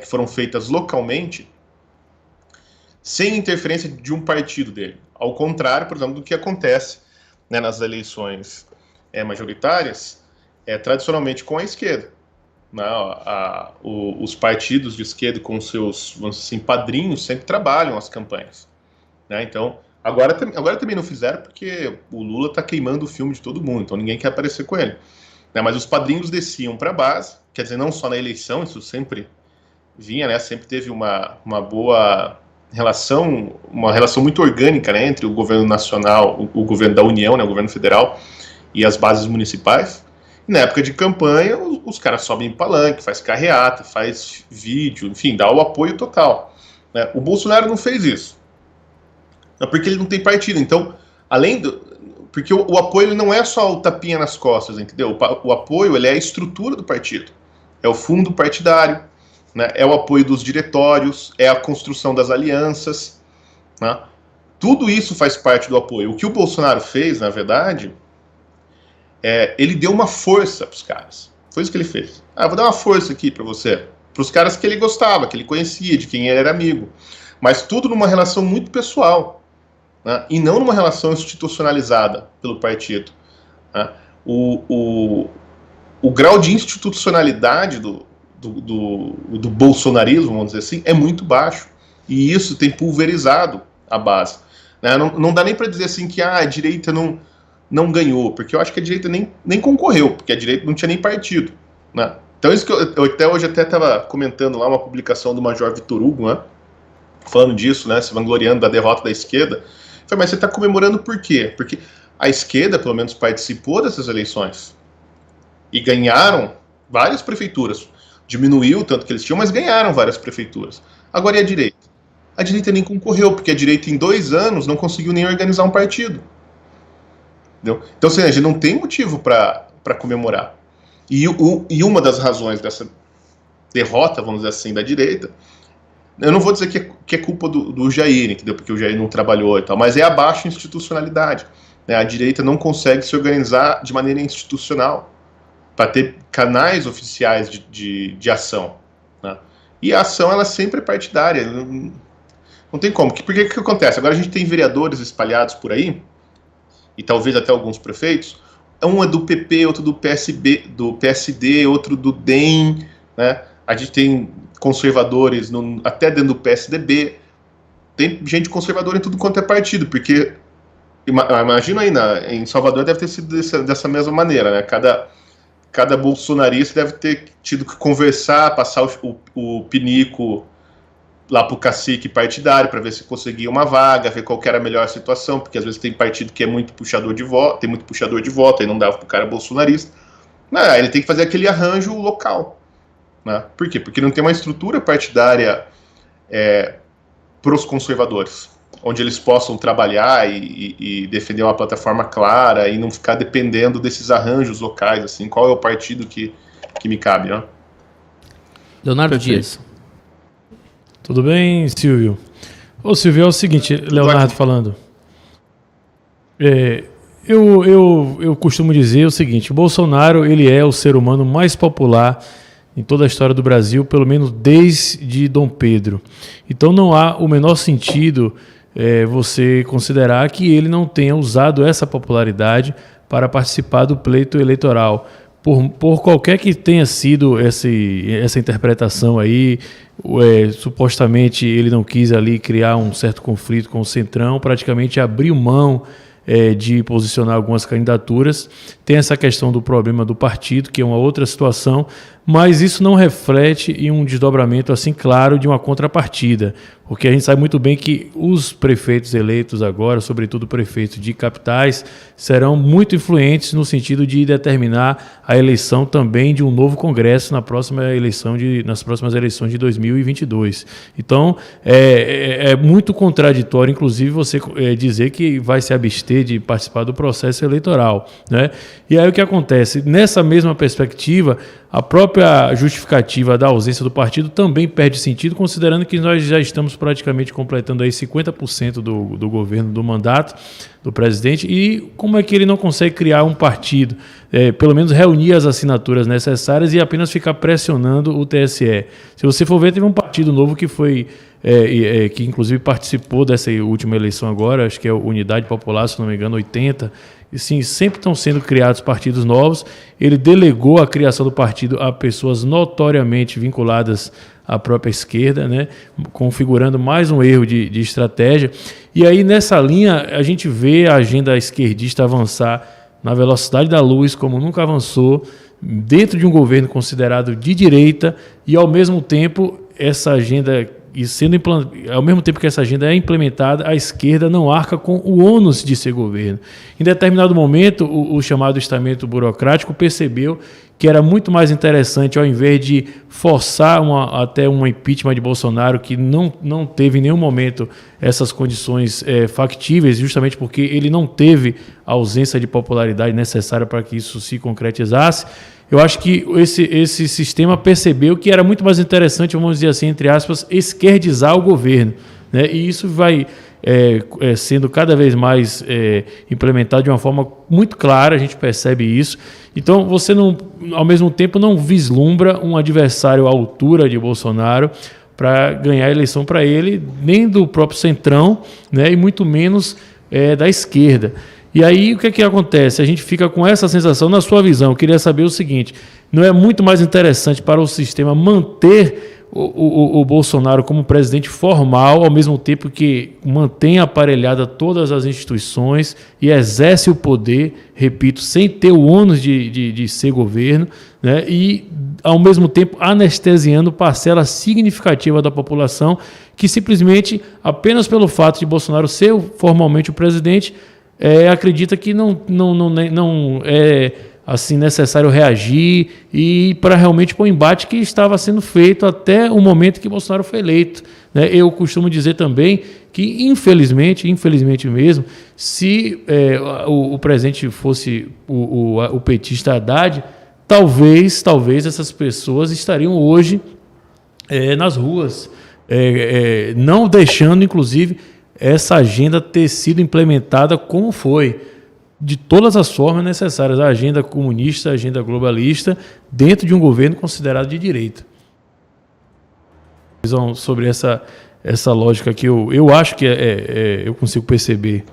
foram feitas localmente, sem interferência de um partido dele. Ao contrário, por exemplo, do que acontece, né, nas eleições majoritárias, tradicionalmente com a esquerda. Né? Os partidos de esquerda com seus, vamos dizer assim, padrinhos sempre trabalham as campanhas. Né? Então, agora também não fizeram porque o Lula está queimando o filme de todo mundo, então ninguém quer aparecer com ele. Né? Mas os padrinhos desciam para a base, quer dizer, não só na eleição, isso sempre vinha, né? Sempre teve uma boa relação, uma relação muito orgânica, né, entre o governo nacional, o governo da União, né, o governo federal e as bases municipais. E na época de campanha, os caras sobem em palanque, faz carreata, faz vídeo, enfim, dá o apoio total. Né? O Bolsonaro não fez isso, porque ele não tem partido. Então, porque o apoio ele não é só o tapinha nas costas, entendeu? O apoio ele é a estrutura do partido. é o fundo partidário, né? É o apoio dos diretórios, é a construção das alianças, né? Tudo isso faz parte do apoio. O que o Bolsonaro fez, na verdade, ele deu uma força para os caras. Foi isso que ele fez. Vou dar uma força aqui para você. Para os caras que ele gostava, que ele conhecia, de quem ele era amigo. Mas tudo numa relação muito pessoal, né? E não numa relação institucionalizada pelo partido, né? O grau de institucionalidade do bolsonarismo, vamos dizer assim, é muito baixo. E isso tem pulverizado a base, né? Não dá nem para dizer assim que a direita não ganhou, porque eu acho que a direita nem concorreu, porque a direita não tinha nem partido, né? Então isso que eu até hoje estava comentando lá uma publicação do Major Vitor Hugo, né, falando disso, né, se vangloriando da derrota da esquerda. Eu falei, mas você está comemorando por quê? Porque a esquerda, pelo menos, participou dessas eleições e ganharam várias prefeituras. Diminuiu o tanto que eles tinham, mas ganharam várias prefeituras. Agora, e a direita? A direita nem concorreu, porque a direita em 2 anos não conseguiu nem organizar um partido. Entendeu? Então, assim, a gente não tem motivo para comemorar. E uma das razões dessa derrota, vamos dizer assim, da direita, eu não vou dizer que é culpa do Jair, entendeu? Porque o Jair não trabalhou e tal, mas é a baixa institucionalidade, né? A direita não consegue se organizar de maneira institucional para ter canais oficiais de ação, né? E a ação, ela sempre é partidária. Não tem como. Porque o que acontece? Agora a gente tem vereadores espalhados por aí, e talvez até alguns prefeitos. Um é do PP, outro do PSD, outro do DEM, né? A gente tem conservadores até dentro do PSDB. Tem gente conservadora em tudo quanto é partido, porque imagina aí, em Salvador deve ter sido dessa mesma maneira, né? Cada bolsonarista deve ter tido que conversar, passar o pinico lá pro cacique partidário para ver se conseguia uma vaga, ver qual que era a melhor situação, porque às vezes tem partido que é muito puxador de voto, tem muito puxador de voto, aí não dava pro cara bolsonarista. Aí ele tem que fazer aquele arranjo local, né? Por quê? Porque não tem uma estrutura partidária pros conservadores, onde eles possam trabalhar e defender uma plataforma clara e não ficar dependendo desses arranjos locais, assim, qual é o partido que me cabe, né? Leonardo Dias. Tudo bem, Silvio? Ô, Silvio, é o seguinte, Leonardo falando. Eu costumo dizer o seguinte, o Bolsonaro, ele é o ser humano mais popular em toda a história do Brasil, pelo menos desde Dom Pedro. Então não há o menor sentido você considerar que ele não tenha usado essa popularidade para participar do pleito eleitoral. Por qualquer que tenha sido essa interpretação aí, supostamente ele não quis ali criar um certo conflito com o Centrão, praticamente abriu mão de posicionar algumas candidaturas. Tem essa questão do problema do partido, que é uma outra situação, mas isso não reflete em um desdobramento assim claro de uma contrapartida, porque a gente sabe muito bem que os prefeitos eleitos agora, sobretudo prefeitos de capitais, serão muito influentes no sentido de determinar a eleição também de um novo Congresso nas próximas eleições de 2022. Então, é muito contraditório, inclusive, você dizer que vai se abster de participar do processo eleitoral, né? E aí o que acontece? Nessa mesma perspectiva, a própria justificativa da ausência do partido também perde sentido, considerando que nós já estamos praticamente completando aí 50% do governo, do mandato do presidente, e como é que ele não consegue criar um partido, pelo menos reunir as assinaturas necessárias e apenas ficar pressionando o TSE? Se você for ver, teve um partido novo que foi, que inclusive participou dessa última eleição agora, acho que é a Unidade Popular, se não me engano, 80, e sim, sempre estão sendo criados partidos novos. Ele delegou a criação do partido a pessoas notoriamente vinculadas à própria esquerda, né, configurando mais um erro de estratégia. E aí, nessa linha, a gente vê a agenda esquerdista avançar na velocidade da luz, como nunca avançou, dentro de um governo considerado de direita, e ao mesmo tempo, essa agenda... ao mesmo tempo que essa agenda é implementada, a esquerda não arca com o ônus de ser governo. Em determinado momento, o chamado estamento burocrático percebeu que era muito mais interessante, ao invés de forçar até um impeachment de Bolsonaro, que não teve em nenhum momento essas condições factíveis, justamente porque ele não teve a ausência de popularidade necessária para que isso se concretizasse. Eu acho que esse sistema percebeu que era muito mais interessante, vamos dizer assim, entre aspas, esquerdizar o governo, né? E isso vai sendo cada vez mais implementado de uma forma muito clara, a gente percebe isso. Então, você não, ao mesmo tempo, não vislumbra um adversário à altura de Bolsonaro para ganhar a eleição para ele, nem do próprio Centrão, né? E muito menos da esquerda. E aí, o que acontece? A gente fica com essa sensação, na sua visão, eu queria saber o seguinte, não é muito mais interessante para o sistema manter o Bolsonaro como presidente formal, ao mesmo tempo que mantém aparelhada todas as instituições e exerce o poder, repito, sem ter o ônus de ser governo, né? E, ao mesmo tempo, anestesiando parcela significativa da população que simplesmente, apenas pelo fato de Bolsonaro ser formalmente o presidente, acredita que não é assim necessário reagir e para realmente pôr o embate que estava sendo feito até o momento que Bolsonaro foi eleito, né? Eu costumo dizer também que, infelizmente mesmo, se o presidente fosse o petista Haddad, talvez essas pessoas estariam hoje nas ruas, não deixando, inclusive, essa agenda ter sido implementada como foi, de todas as formas necessárias, a agenda comunista, a agenda globalista, dentro de um governo considerado de direita. Sobre essa lógica que eu acho que eu consigo perceber.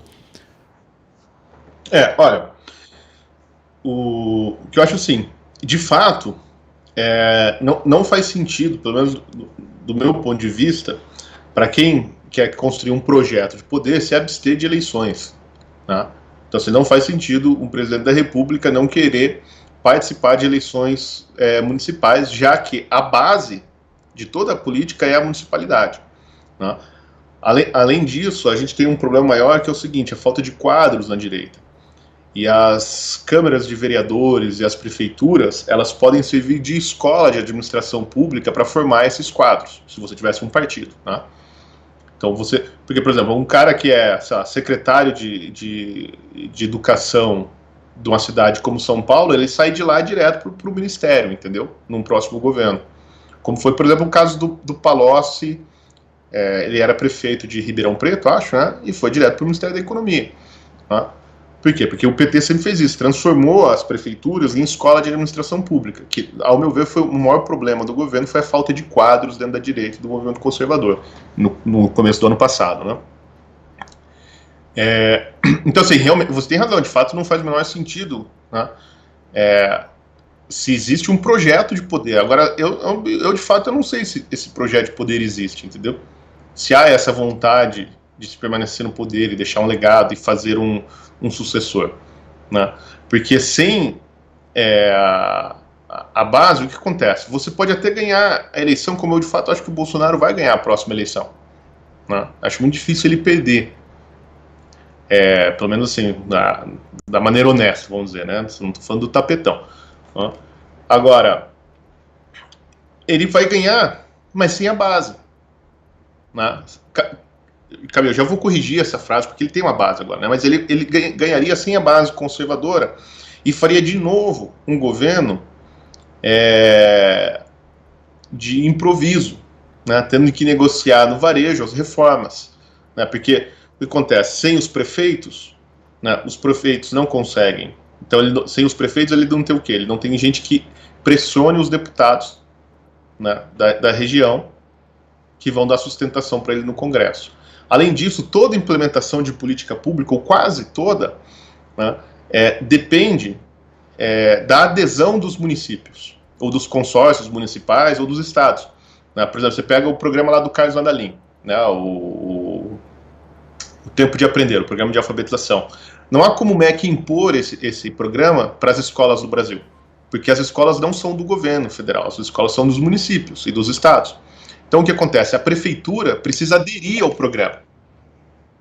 Olha, o que eu acho assim, de fato, não faz sentido, pelo menos do meu ponto de vista, para quem quer construir um projeto de poder, se abster de eleições, né? Então, assim, não faz sentido um presidente da República não querer participar de eleições municipais, já que a base de toda a política é a municipalidade, né? Além disso, a gente tem um problema maior, que é o seguinte, a falta de quadros na direita. E as câmaras de vereadores e as prefeituras, elas podem servir de escola de administração pública para formar esses quadros, se você tivesse um partido, né? Então porque, por exemplo, um cara que é, sei lá, secretário de educação de uma cidade como São Paulo, ele sai de lá direto para o ministério, entendeu? Num próximo governo. Como foi, por exemplo, o caso do Palocci, ele era prefeito de Ribeirão Preto, acho, né? E foi direto para o Ministério da Economia, né? Por quê? Porque o PT sempre fez isso, transformou as prefeituras em escola de administração pública, que, ao meu ver, foi o maior problema do governo, foi a falta de quadros dentro da direita e do movimento conservador, no começo do ano passado, né? Então, assim, realmente, você tem razão, de fato não faz o menor sentido, né? Se existe um projeto de poder. Agora, eu de fato, eu não sei se esse projeto de poder existe, entendeu? Se há essa vontade de se permanecer no poder e deixar um legado e fazer um sucessor, né? Porque sem a base, o que acontece? Você pode até ganhar a eleição, como eu de fato acho que o Bolsonaro vai ganhar a próxima eleição, né? Acho muito difícil ele perder, pelo menos assim, da maneira honesta, vamos dizer, né? Não estou falando do tapetão, né? Agora, ele vai ganhar, mas sem a base, né? Camilo, já vou corrigir essa frase, porque ele tem uma base agora, né? Mas ele ganharia sem a base conservadora e faria de novo um governo de improviso, né? Tendo que negociar no varejo as reformas, né? Porque o que acontece? Sem os prefeitos, né? Os prefeitos não conseguem. Então, sem os prefeitos, ele não tem o quê? Ele não tem gente que pressione os deputados, né, da região, que vão dar sustentação para ele no Congresso. Além disso, toda implementação de política pública, ou quase toda, né, depende da adesão dos municípios, ou dos consórcios municipais, ou dos estados, né? Por exemplo, você pega o programa lá do Carlos Andalim, né, o Tempo de Aprender, o programa de alfabetização. Não há como o MEC impor esse programa para as escolas do Brasil, porque as escolas não são do governo federal, as escolas são dos municípios e dos estados. Então, o que acontece? A prefeitura precisa aderir ao programa.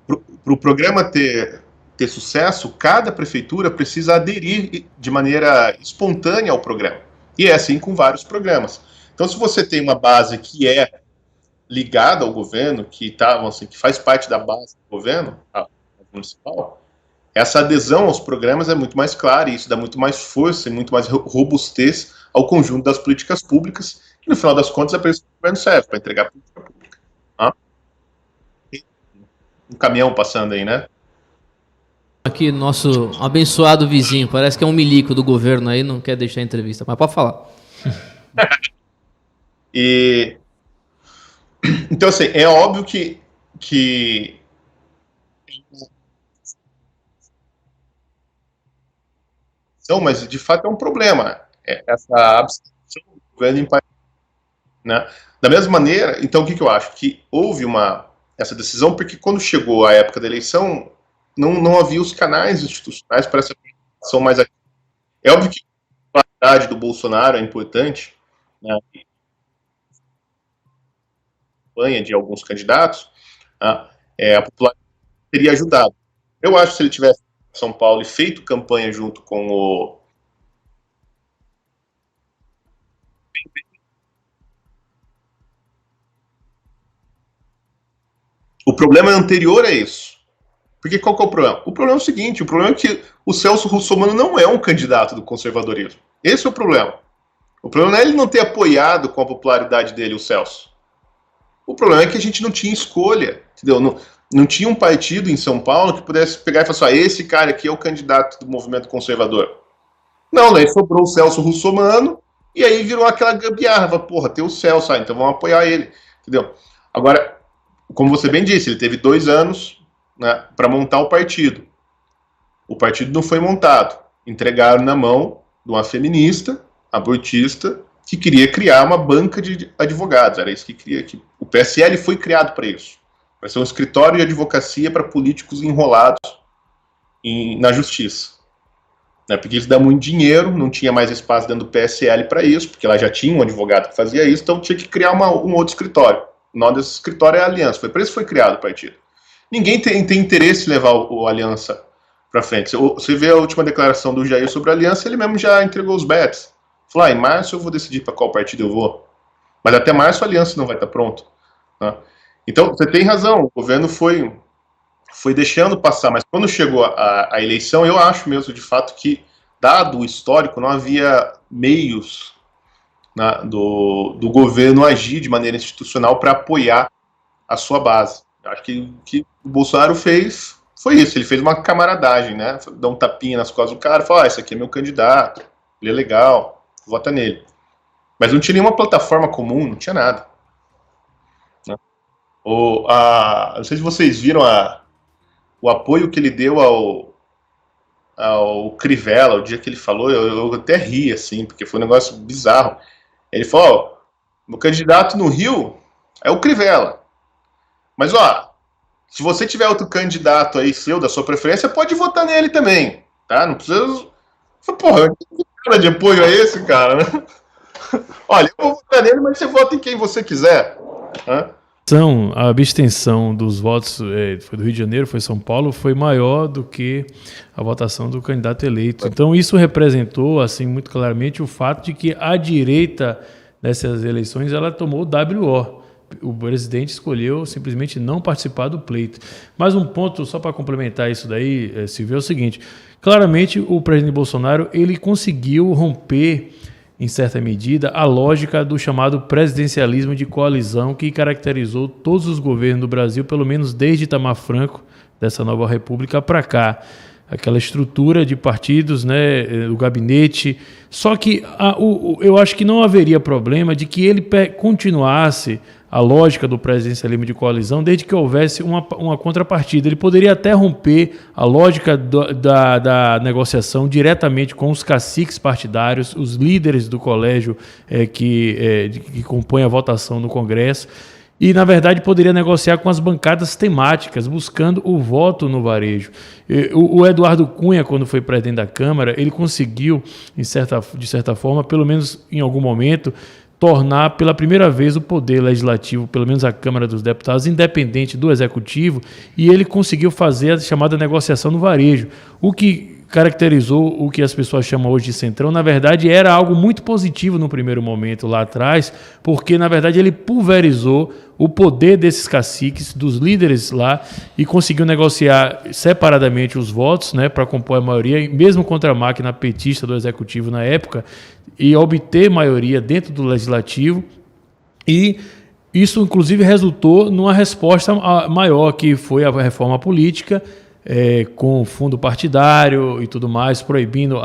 Para o programa ter sucesso, cada prefeitura precisa aderir de maneira espontânea ao programa. E é assim com vários programas. Então, se você tem uma base que é ligada ao governo, que faz parte da base do governo, a municipal, essa adesão aos programas é muito mais clara, e isso dá muito mais força e muito mais robustez ao conjunto das políticas públicas, que no final das contas é para isso que o governo serve, para entregar política pública. Tá? Um caminhão passando aí, né? Aqui, nosso abençoado vizinho, parece que é um milico do governo aí, não quer deixar a entrevista, mas pode falar. Então, assim, é óbvio que Então, mas de fato é um problema essa abstenção do governo em país, né? Da mesma maneira, então o que eu acho? Que houve essa decisão porque quando chegou a época da eleição não havia os canais institucionais para essa participação mais ativa. É óbvio que a popularidade do Bolsonaro é importante, né? A campanha de alguns candidatos, a popularidade teria ajudado. Eu acho que se ele tivesse em São Paulo e feito campanha junto com o problema é anterior a isso. Porque qual que é o problema? O problema é o seguinte, o problema é que o Celso Russomano não é um candidato do conservadorismo. Esse é o problema. O problema não é ele não ter apoiado com a popularidade dele o Celso. O problema é que a gente não tinha escolha, entendeu? Não tinha um partido em São Paulo que pudesse pegar e falar assim, esse cara aqui é o candidato do movimento conservador. Não, daí sobrou o Celso Russomano e aí virou aquela gambiarra, porra, tem o Celso, então vamos apoiar ele, entendeu? Agora, como você bem disse, ele teve 2 anos, né, para montar o partido. O partido não foi montado. Entregaram na mão de uma feminista, abortista, que queria criar uma banca de advogados. Era isso que queria. O PSL foi criado para isso. Para ser um escritório de advocacia para políticos enrolados na justiça. Né, porque isso dá muito dinheiro, não tinha mais espaço dentro do PSL para isso, porque lá já tinha um advogado que fazia isso, então tinha que criar um outro escritório. O nome desse escritório é a Aliança. Foi para isso que foi criado o partido. Ninguém tem interesse em levar o Aliança para frente. Você vê a última declaração do Jair sobre a Aliança, ele mesmo já entregou os bets. Falou, em março eu vou decidir para qual partido eu vou. Mas até março a Aliança não vai estar pronto. Né? Então, você tem razão, o governo foi deixando passar, mas quando chegou a eleição, eu acho mesmo, de fato, que, dado o histórico, não havia meios, né, do governo agir de maneira institucional para apoiar a sua base. Acho que o que o Bolsonaro fez foi isso, ele fez uma camaradagem, né? Dá um tapinha nas costas do cara, fala, esse aqui é meu candidato, ele é legal, vota nele. Mas não tinha nenhuma plataforma comum, não tinha nada. Né? Não sei se vocês viram o apoio que ele deu ao Crivella, o dia que ele falou, eu até ri, assim, porque foi um negócio bizarro. Ele falou, meu candidato no Rio é o Crivella. Mas, se você tiver outro candidato aí seu, da sua preferência, pode votar nele também, tá? Não precisa... Porra, que cara de apoio é esse, cara, né? Olha, eu vou votar nele, mas você vota em quem você quiser. Né? A abstenção dos votos foi do Rio de Janeiro, foi São Paulo, foi maior do que a votação do candidato eleito. Então, isso representou, assim, muito claramente o fato de que a direita dessas eleições, ela tomou o WO. O presidente escolheu simplesmente não participar do pleito. Mas um ponto, só para complementar isso daí, Silvio, é o seguinte. Claramente, o presidente Bolsonaro ele conseguiu romper, em certa medida, a lógica do chamado presidencialismo de coalizão que caracterizou todos os governos do Brasil, pelo menos desde Itamar Franco, dessa nova república, para cá. Aquela estrutura de partidos, né, o gabinete. Só que eu acho que não haveria problema de que ele continuasse a lógica do presidencialismo de coalizão, desde que houvesse uma contrapartida. Ele poderia até romper a lógica da negociação diretamente com os caciques partidários, os líderes do colégio que compõem a votação no Congresso, e, na verdade, poderia negociar com as bancadas temáticas, buscando o voto no varejo. O Eduardo Cunha, quando foi presidente da Câmara, ele conseguiu, de certa forma, pelo menos em algum momento, tornar pela primeira vez o poder legislativo, pelo menos a Câmara dos Deputados, independente do Executivo, e ele conseguiu fazer a chamada negociação no varejo, o que caracterizou o que as pessoas chamam hoje de Centrão, na verdade era algo muito positivo no primeiro momento lá atrás, porque na verdade ele pulverizou o poder desses caciques, dos líderes lá, e conseguiu negociar separadamente os votos, né, para compor a maioria, mesmo contra a máquina petista do executivo na época, e obter maioria dentro do legislativo. E isso, inclusive, resultou numa resposta maior, que foi a reforma política, com fundo partidário e tudo mais, proibindo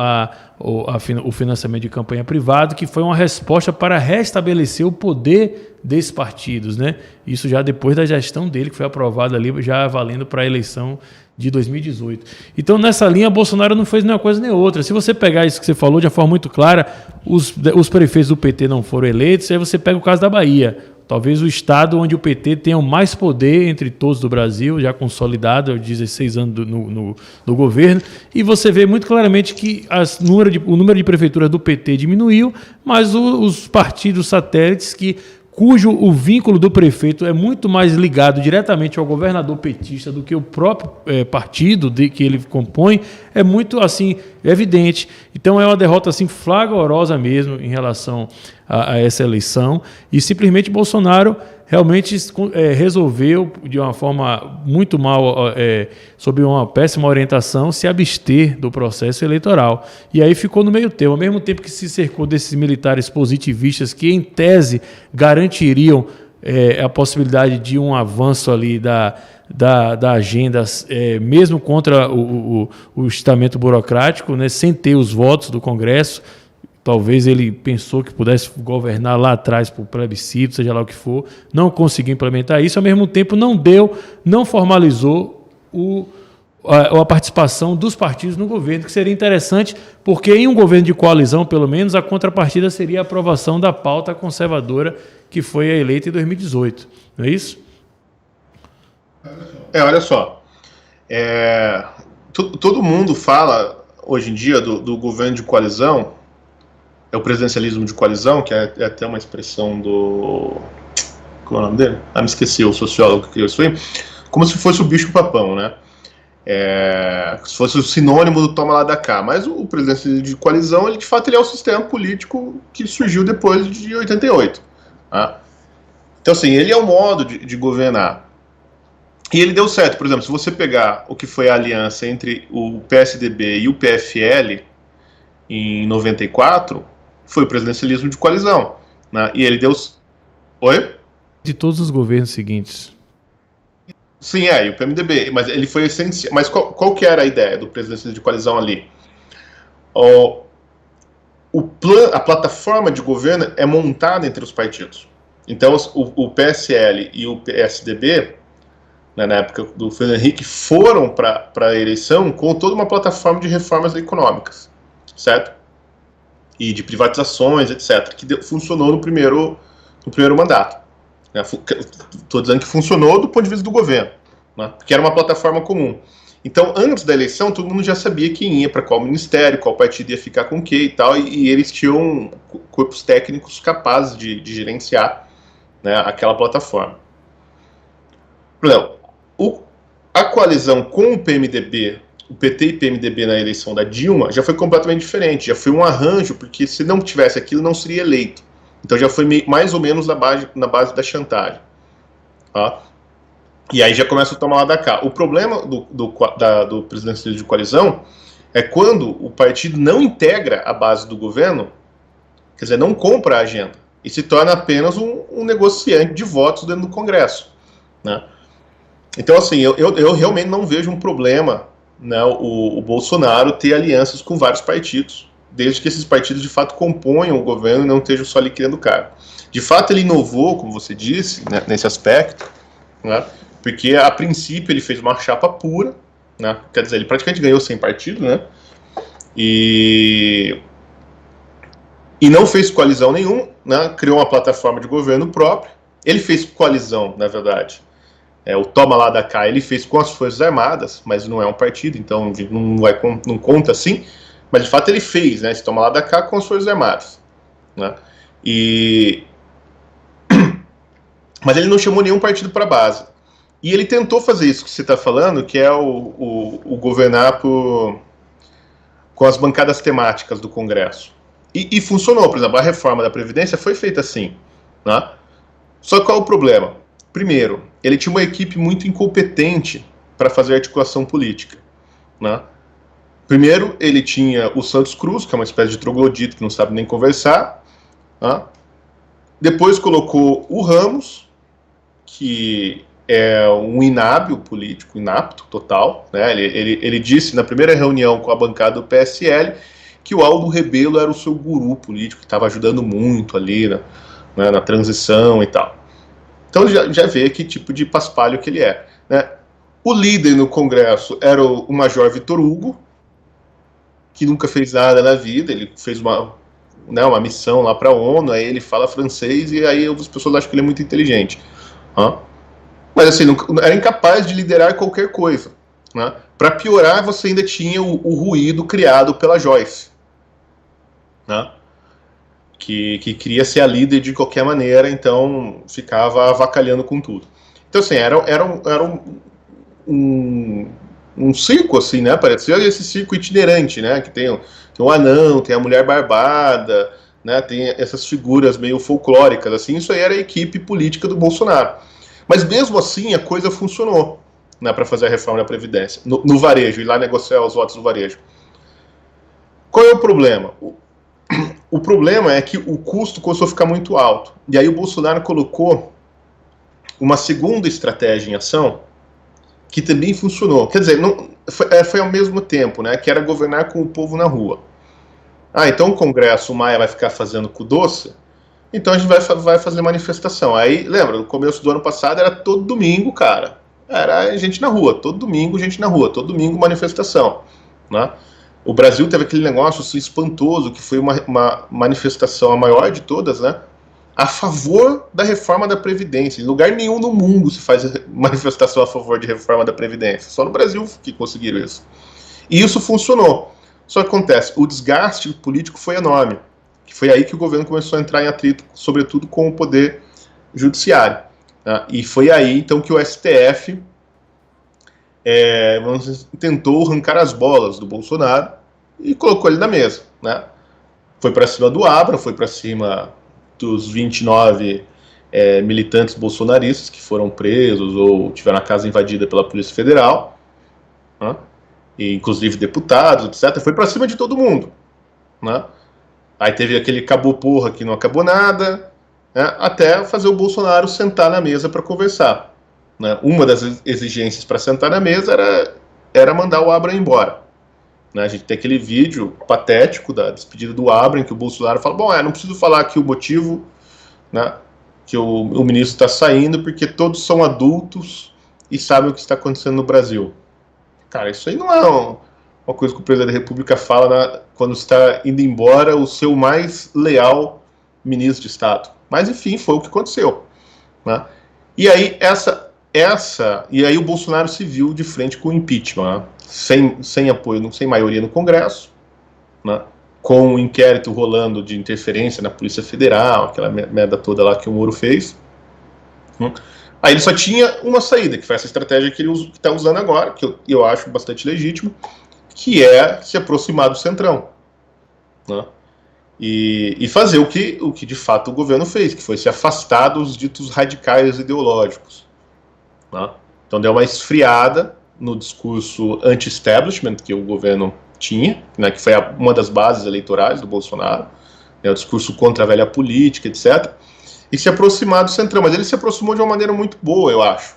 o financiamento de campanha privada, que foi uma resposta para restabelecer o poder desses partidos, né? Isso já depois da gestão dele, que foi aprovada ali, já valendo para a eleição de 2018. Então, nessa linha, Bolsonaro não fez nem uma coisa nem outra. Se você pegar isso que você falou de uma forma muito clara, os prefeitos do PT não foram eleitos, aí você pega o caso da Bahia. Talvez o estado onde o PT tenha o mais poder entre todos do Brasil, já consolidado há 16 anos no governo, e você vê muito claramente que o número de prefeituras do PT diminuiu, mas os partidos satélites cujo o vínculo do prefeito é muito mais ligado diretamente ao governador petista do que o próprio partido que ele compõe, é muito assim evidente. Então é uma derrota assim flagrosa mesmo em relação a essa eleição, e simplesmente Bolsonaro realmente resolveu de uma forma muito mal, sob uma péssima orientação, se abster do processo eleitoral. E aí ficou no meio termo, ao mesmo tempo que se cercou desses militares positivistas que, em tese, garantiriam a possibilidade de um avanço ali da agenda, mesmo contra o estamento burocrático, né, sem ter os votos do Congresso. Talvez ele pensou que pudesse governar lá atrás por plebiscito, seja lá o que for, não conseguiu implementar isso, ao mesmo tempo não formalizou a participação dos partidos no governo, que seria interessante, porque em um governo de coalizão, pelo menos, a contrapartida seria a aprovação da pauta conservadora que foi eleita em 2018, não é isso? Olha só, todo mundo fala hoje em dia do governo de coalizão, o presidencialismo de coalizão, que é até uma expressão do... Qual é o nome dele? Me esqueci, o sociólogo que criou isso aí. Como se fosse o bicho-papão, né? Se fosse o sinônimo do toma lá da cá. Mas o presidencialismo de coalizão, ele de fato ele é o sistema político que surgiu depois de 88. Tá? Então, assim, ele é o modo de governar. E ele deu certo. Por exemplo, se você pegar o que foi a aliança entre o PSDB e o PFL em 94... foi o presidencialismo de coalizão, né? E ele deu... Oi? De todos os governos seguintes. Sim, e o PMDB, mas ele foi essencial. Mas qual que era a ideia do presidencialismo de coalizão ali? A plataforma de governo é montada entre os partidos. Então, o PSL e o PSDB, né, na época do Fernando Henrique, foram para a eleição com toda uma plataforma de reformas econômicas, certo? E de privatizações, etc., que funcionou no primeiro mandato. Estou dizendo que funcionou do ponto de vista do governo, né, que era uma plataforma comum. Então, antes da eleição, todo mundo já sabia quem ia para qual ministério, qual partido ia ficar com o quê e tal, e eles tinham corpos técnicos capazes de gerenciar, né, aquela plataforma. Por exemplo, a coalizão com o PMDB, o PT e PMDB na eleição da Dilma, já foi completamente diferente, já foi um arranjo, porque se não tivesse aquilo, não seria eleito. Então já foi mais ou menos na base da chantagem. Tá? E aí já começa a tomar lá da cá. O problema do presidencialismo de coalizão é quando o partido não integra a base do governo, quer dizer, não compra a agenda, e se torna apenas um negociante de votos dentro do Congresso. Né? Então, assim, eu realmente não vejo um problema, né, o Bolsonaro ter alianças com vários partidos, desde que esses partidos de fato componham o governo e não estejam só ali criando cargo. De fato, ele inovou, como você disse, né, nesse aspecto, né, porque a princípio ele fez uma chapa pura, né, quer dizer, ele praticamente ganhou sem partido, né, e não fez coalizão nenhuma, né, criou uma plataforma de governo próprio. Ele fez coalizão, na verdade. O toma lá da cá, ele fez com as Forças Armadas, mas não é um partido, então não conta assim, mas de fato ele fez, né, esse toma lá da cá com as Forças Armadas, né, mas ele não chamou nenhum partido para a base, e ele tentou fazer isso que você está falando, que é o governar com as bancadas temáticas do Congresso. E funcionou, por exemplo, a reforma da Previdência foi feita assim, né? Só que qual é o problema? Primeiro, ele tinha uma equipe muito incompetente para fazer articulação política, né? Primeiro, ele tinha o Santos Cruz, que é uma espécie de troglodita que não sabe nem conversar, né? Depois colocou o Ramos, que é um inábil político, inapto total, né? Ele disse na primeira reunião com a bancada do PSL que o Aldo Rebelo era o seu guru político, que estava ajudando muito ali na transição e tal. Então já vê que tipo de paspalho que ele é, né? O líder no Congresso era o Major Vitor Hugo, que nunca fez nada na vida. Ele fez uma missão lá para a ONU, aí ele fala francês e aí as pessoas acham que ele é muito inteligente. Mas assim, era incapaz de liderar qualquer coisa, né? Para piorar, você ainda tinha o ruído criado pela Joyce, né? Que queria ser a líder de qualquer maneira, então ficava avacalhando com tudo. Então assim, era um circo, assim, né? Parecia esse circo itinerante, né? Que tem o anão, tem a mulher barbada, né? Tem essas figuras meio folclóricas, assim. Isso aí era a equipe política do Bolsonaro. Mas mesmo assim a coisa funcionou, né, para fazer a reforma da Previdência, no varejo, ir lá negociar os votos no varejo. Qual é o problema? O problema é que o custo começou a ficar muito alto. E aí o Bolsonaro colocou uma segunda estratégia em ação, que também funcionou. Quer dizer, foi ao mesmo tempo, né, que era governar com o povo na rua. Então o Congresso, o Maia vai ficar fazendo com doce, então a gente vai fazer manifestação. Aí, lembra, no começo do ano passado era todo domingo, cara. Era gente na rua, todo domingo gente na rua, todo domingo manifestação, né? O Brasil teve aquele negócio assim, espantoso, que foi uma manifestação, a maior de todas, né? A favor da reforma da Previdência. Em lugar nenhum no mundo se faz manifestação a favor de reforma da Previdência. Só no Brasil que conseguiram isso. E isso funcionou. Só que acontece, o desgaste político foi enorme. Que foi aí que o governo começou a entrar em atrito, sobretudo com o poder judiciário, né? E foi aí, então, que o STF tentou arrancar as bolas do Bolsonaro e colocou ele na mesa, né? Foi para cima do Abra, foi para cima dos 29 militantes bolsonaristas que foram presos ou tiveram a casa invadida pela Polícia Federal, né? E, inclusive deputados, etc. Foi para cima de todo mundo, né? Aí teve aquele acabou porra que não acabou nada, né, até fazer o Bolsonaro sentar na mesa para conversar, né? Uma das exigências para sentar na mesa era mandar o Abraham embora, né? A gente tem aquele vídeo patético da despedida do Abraham, que o Bolsonaro fala, bom, não preciso falar aqui o motivo, né, que o ministro está saindo, porque todos são adultos e sabem o que está acontecendo no Brasil. Cara, isso aí não é uma coisa que o presidente da República fala quando está indo embora o seu mais leal ministro de Estado. Mas, enfim, foi o que aconteceu, né? E aí, e aí o Bolsonaro se viu de frente com o impeachment, né? Sem apoio, sem maioria no Congresso, né? Com o inquérito rolando de interferência na Polícia Federal, aquela merda toda lá que o Moro fez, né? Aí ele só tinha uma saída, que foi essa estratégia que ele está usando agora, que eu acho bastante legítimo, que é se aproximar do Centrão, né? E fazer o que de fato o governo fez, que foi se afastar dos ditos radicais ideológicos, né? Então deu uma esfriada no discurso anti-establishment que o governo tinha, né, que foi uma das bases eleitorais do Bolsonaro, né, o discurso contra a velha política, etc., e se aproximar do Centrão. Mas ele se aproximou de uma maneira muito boa, eu acho,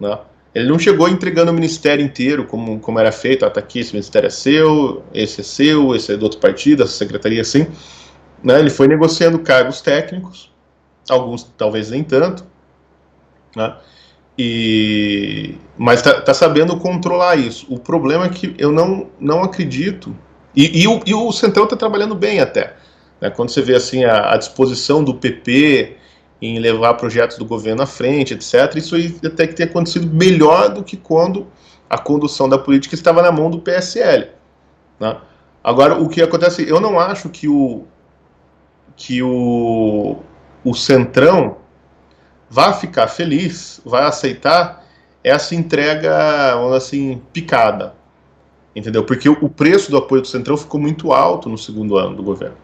né? Ele não chegou entregando o ministério inteiro, como era feito, tá aqui, esse ministério é seu, esse é do outro partido, essa secretaria assim, né? Ele foi negociando cargos técnicos, alguns talvez nem tanto, né? Mas tá sabendo controlar isso. O problema é que eu não acredito, e o Centrão está trabalhando bem até, né? Quando você vê assim a disposição do PP em levar projetos do governo à frente, etc., isso aí até que tem acontecido melhor do que quando a condução da política estava na mão do PSL, né? Agora, o que acontece, eu não acho que o Centrão vai ficar feliz, vai aceitar essa entrega, vamos assim, picada entendeu? Porque o preço do apoio do Centrão ficou muito alto no segundo ano do governo.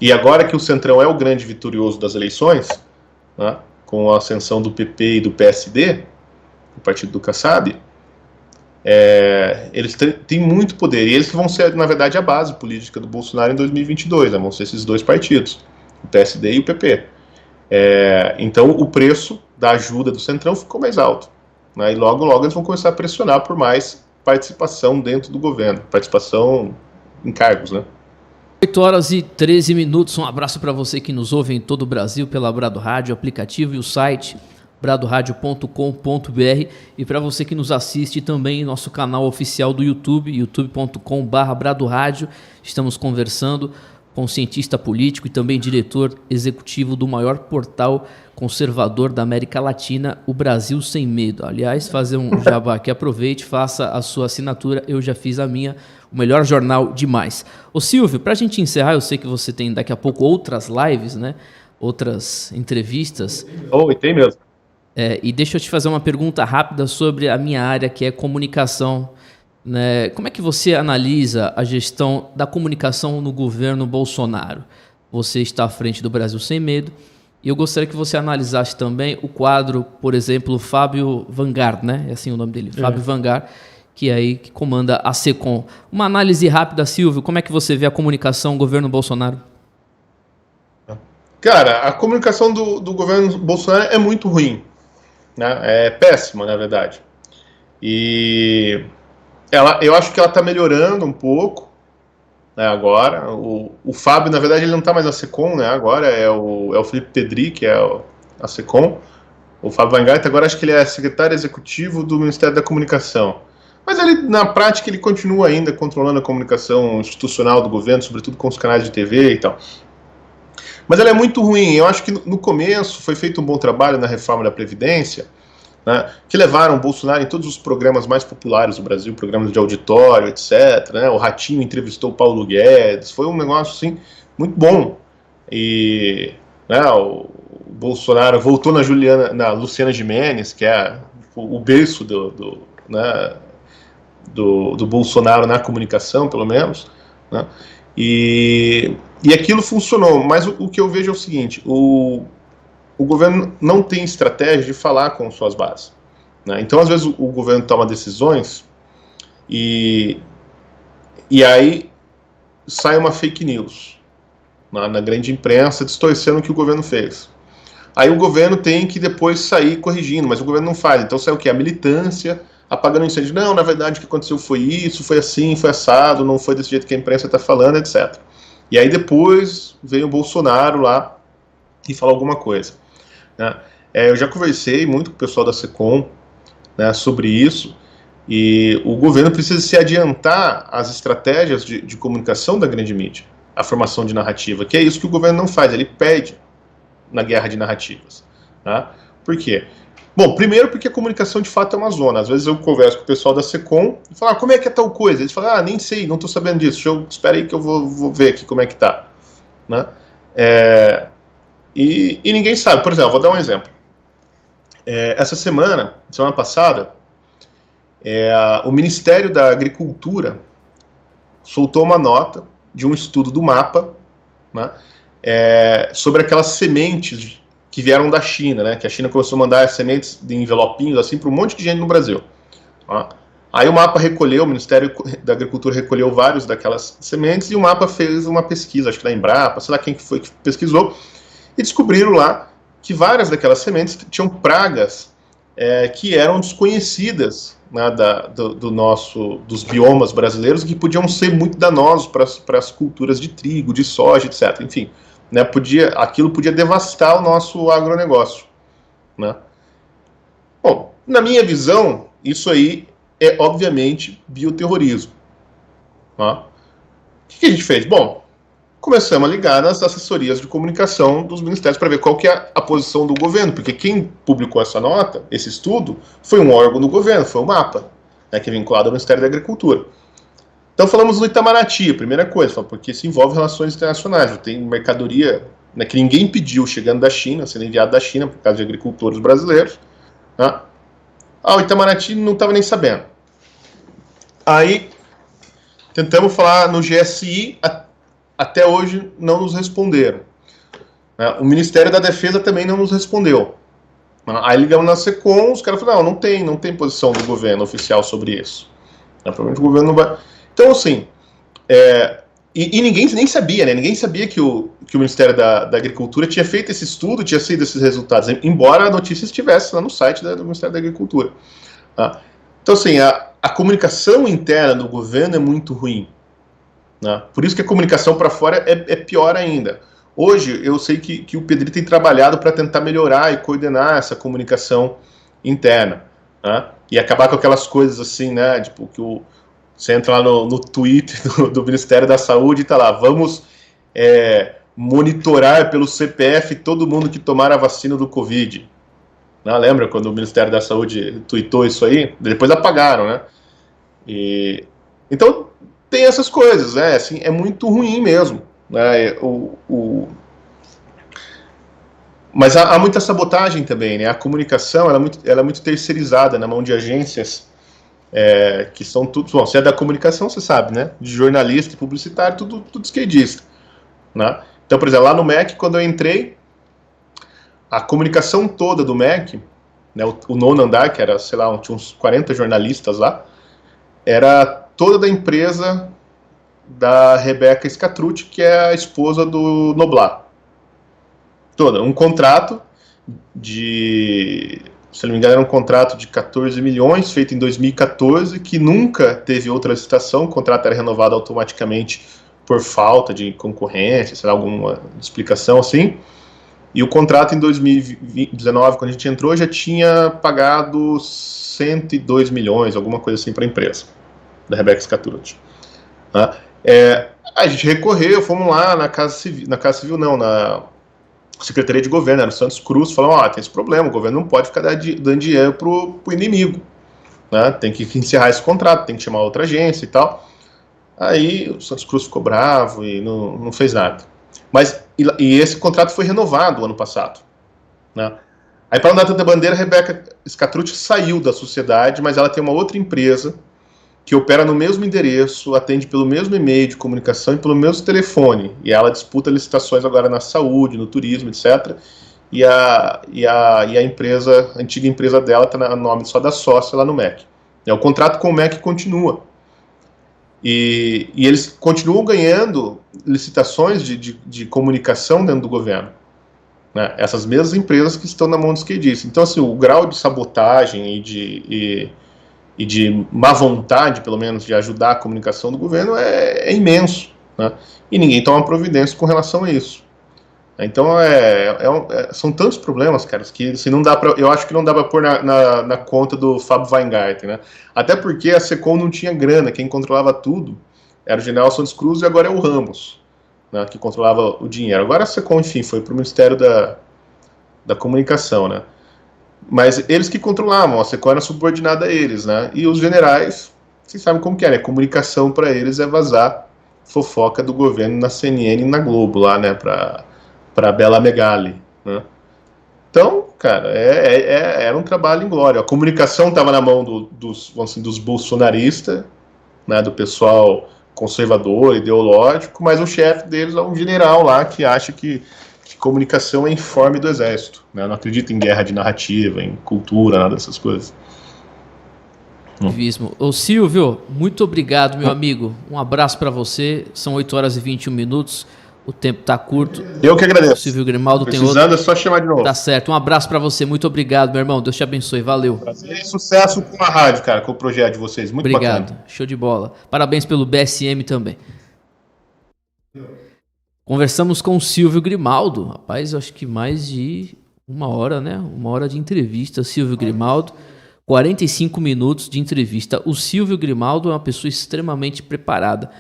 E agora que o Centrão é o grande vitorioso das eleições, né, com a ascensão do PP e do PSD, o partido do Kassab, eles têm muito poder, e eles vão ser, na verdade, a base política do Bolsonaro em 2022, né, vão ser esses dois partidos, o PSD e o PP. Então o preço da ajuda do Centrão ficou mais alto, né, e logo eles vão começar a pressionar por mais participação dentro do governo, participação em cargos, né? 8h13. Um abraço para você que nos ouve em todo o Brasil pela Brado Rádio, aplicativo e o site bradoradio.com.br, e para você que nos assiste também em nosso canal oficial do YouTube, youtube.com/bradoradio. Estamos conversando com o cientista político e também diretor executivo do maior portal conservador da América Latina, o Brasil Sem Medo. Aliás, fazer um jabá aqui, aproveite, faça a sua assinatura, eu já fiz a minha, o melhor jornal demais. Ô Silvio, para a gente encerrar, eu sei que você tem daqui a pouco outras lives, né? Outras entrevistas. E tem mesmo. E deixa eu te fazer uma pergunta rápida sobre a minha área, que é comunicação. Né? Como é que você analisa a gestão da comunicação no governo Bolsonaro? Você está à frente do Brasil Sem Medo, e eu gostaria que você analisasse também o quadro, por exemplo, Fábio Vanguard, né? É assim o nome dele, Fábio Vanguard, que comanda a SECOM. Uma análise rápida, Silvio, como é que você vê a comunicação do governo Bolsonaro? Cara, a comunicação do governo Bolsonaro é muito ruim, né? É péssima, na verdade. E eu acho que ela está melhorando um pouco, né, agora. O Fábio, na verdade, ele não está mais na SECOM, né? Agora é o Felipe Pedri, que é a SECOM. O Fábio Vanguard, agora acho que ele é secretário executivo do Ministério da Comunicação. Mas ele, na prática, ele continua ainda controlando a comunicação institucional do governo, sobretudo com os canais de TV e tal. Mas ela é muito ruim. Eu acho que no começo foi feito um bom trabalho na reforma da Previdência, né, que levaram o Bolsonaro em todos os programas mais populares do Brasil, programas de auditório, etc. Né, o Ratinho entrevistou o Paulo Guedes, foi um negócio assim, muito bom. E né, o Bolsonaro voltou na Luciana Gimenez, que é o berço do Bolsonaro na comunicação, pelo menos, né, e aquilo funcionou. Mas o que eu vejo é o seguinte: o governo não tem estratégia de falar com suas bases, né? Então, às vezes, o governo toma decisões e aí sai uma fake news na grande imprensa, distorcendo o que o governo fez. Aí o governo tem que depois sair corrigindo, mas o governo não faz. Então sai o quê? A militância apagando incêndio. Não, na verdade o que aconteceu foi isso, foi assim, foi assado, não foi desse jeito que a imprensa está falando, etc. E aí depois veio o Bolsonaro lá e falou alguma coisa, né? Eu já conversei muito com o pessoal da SECOM, né, sobre isso, e o governo precisa se adiantar às estratégias de comunicação da grande mídia, a formação de narrativa, que é isso que o governo não faz, ele perde na guerra de narrativas, né? Por quê? Bom, primeiro porque a comunicação de fato é uma zona. Às vezes eu converso com o pessoal da SECOM e falo, como é que é tal coisa? Eles falam, nem sei, não estou sabendo disso, espera aí que eu vou ver aqui como é que tá, né? E ninguém sabe. Por exemplo, vou dar um exemplo. Essa semana passada, o Ministério da Agricultura soltou uma nota de um estudo do MAPA, né, sobre aquelas sementes que vieram da China, né, que a China começou a mandar sementes de envelopinhos assim para um monte de gente no Brasil. Tá? Aí o MAPA recolheu, o Ministério da Agricultura recolheu vários daquelas sementes e o MAPA fez uma pesquisa, acho que da Embrapa, sei lá quem foi que pesquisou, e descobriram lá que várias daquelas sementes tinham pragas que eram desconhecidas, né, dos biomas brasileiros, que podiam ser muito danosos para as culturas de trigo, de soja, etc. Enfim, né, aquilo podia devastar o nosso agronegócio, né? Bom, na minha visão, isso aí é obviamente bioterrorismo. Tá? O que a gente fez? Bom, começamos a ligar nas assessorias de comunicação dos ministérios para ver qual que é a posição do governo, porque quem publicou essa nota, esse estudo, foi um órgão do governo, foi o MAPA, né, que é vinculado ao Ministério da Agricultura. Então falamos no Itamaraty, a primeira coisa, porque isso envolve relações internacionais, tem mercadoria, né, que ninguém pediu chegando da China, sendo enviado da China por causa de agricultores brasileiros. Né? O Itamaraty não estava nem sabendo. Aí Tentamos falar no GSI, até hoje não nos responderam. O Ministério da Defesa também não nos respondeu. Aí ligamos na SECOM, os caras falaram, não tem posição do governo oficial sobre isso. Provavelmente o governo não vai... Então, assim, e ninguém nem sabia, né? Ninguém sabia que o Ministério da Agricultura tinha feito esse estudo, tinha sido esses resultados, embora a notícia estivesse lá no site do Ministério da Agricultura. Então, assim, a comunicação interna do governo é muito ruim. Por isso que a comunicação para fora é pior ainda. Hoje, eu sei que o Pedrinho tem trabalhado para tentar melhorar e coordenar essa comunicação interna. E acabar com aquelas coisas assim, né? Tipo, que você entra lá no Twitter do Ministério da Saúde e tá lá, vamos monitorar pelo CPF todo mundo que tomar a vacina do Covid. Lembra quando o Ministério da Saúde tweetou isso aí? Depois apagaram, né? Então, tem essas coisas, né? Assim, é muito ruim mesmo. Né? Mas há muita sabotagem também, né? A comunicação ela é muito terceirizada na mão de agências que são tudo... Bom, se é da comunicação, você sabe, né? De jornalista e publicitário, tudo esquerdista. Né? Então, por exemplo, lá no MEC, quando eu entrei, a comunicação toda do MEC, né, o nono andar, que era, sei lá, tinha uns 40 jornalistas lá, era toda da empresa da Rebeca Scatrucci, que é a esposa do Noblar. Toda. Um contrato se não me engano, era um contrato de 14 milhões, feito em 2014, que nunca teve outra licitação, o contrato era renovado automaticamente por falta de concorrência, sei lá, alguma explicação assim. E o contrato em 2019, quando a gente entrou, já tinha pagado 102 milhões, alguma coisa assim, para a empresa, da Rebeca Scatrucci. A gente recorreu, fomos lá na Casa Civil não, na Secretaria de Governo, era o Santos Cruz, falou, tem esse problema, o governo não pode ficar dando dinheiro pro inimigo, né? Tem que encerrar esse contrato, tem que chamar outra agência e tal. Aí o Santos Cruz ficou bravo e não fez nada. Mas, e esse contrato foi renovado ano passado. Né? Aí, para não dar tanta bandeira, a Rebeca Scatrucci saiu da sociedade, mas ela tem uma outra empresa que opera no mesmo endereço, atende pelo mesmo e-mail de comunicação e pelo mesmo telefone. E ela disputa licitações agora na saúde, no turismo, etc. E a antiga empresa dela está no nome só da sócia lá no MEC. O contrato com o MEC continua. E eles continuam ganhando licitações de comunicação dentro do governo. Né? Essas mesmas empresas que estão na mão dos esquerdistas. Então, assim, o grau de sabotagem e de má vontade, pelo menos, de ajudar a comunicação do governo é imenso. Né? E ninguém toma providência com relação a isso. Então, são tantos problemas, cara, que assim, não dá pra, eu acho que não dá para pôr na conta do Fábio Weingarten. Né? Até porque a SECOM não tinha grana, quem controlava tudo era o general Santos Cruz e agora é o Ramos, né, que controlava o dinheiro. Agora a SECOM, enfim, foi para o Ministério da Comunicação, né? Mas eles que controlavam, a SECOM era subordinada a eles, né? E os generais, vocês sabem como que é, né? Comunicação para eles é vazar fofoca do governo na CNN e na Globo, lá, né? Para Bela Megali, né? Então, cara, era um trabalho inglório. A comunicação estava na mão dos bolsonaristas, né? Do pessoal conservador, ideológico, mas o chefe deles é um general lá que acha que comunicação é informe do exército, né? Não acredita em guerra de narrativa, em cultura, nada dessas coisas. Ô Silvio, muito obrigado, meu amigo. Um abraço para você. São 8 horas e 21 minutos. O tempo tá curto. Eu que agradeço. O Silvio Grimaldo tem outro. Precisando, é só chamar de novo. Tá certo. Um abraço para você. Muito obrigado, meu irmão. Deus te abençoe. Valeu. Prazer e sucesso com a rádio, cara, com o projeto de vocês. Muito obrigado. Bacana. Show de bola. Parabéns pelo BSM também. Conversamos com o Silvio Grimaldo. Rapaz, eu acho que mais de 1 hora, né? 1 hora de entrevista. Silvio Grimaldo. 45 minutos de entrevista. O Silvio Grimaldo é uma pessoa extremamente preparada,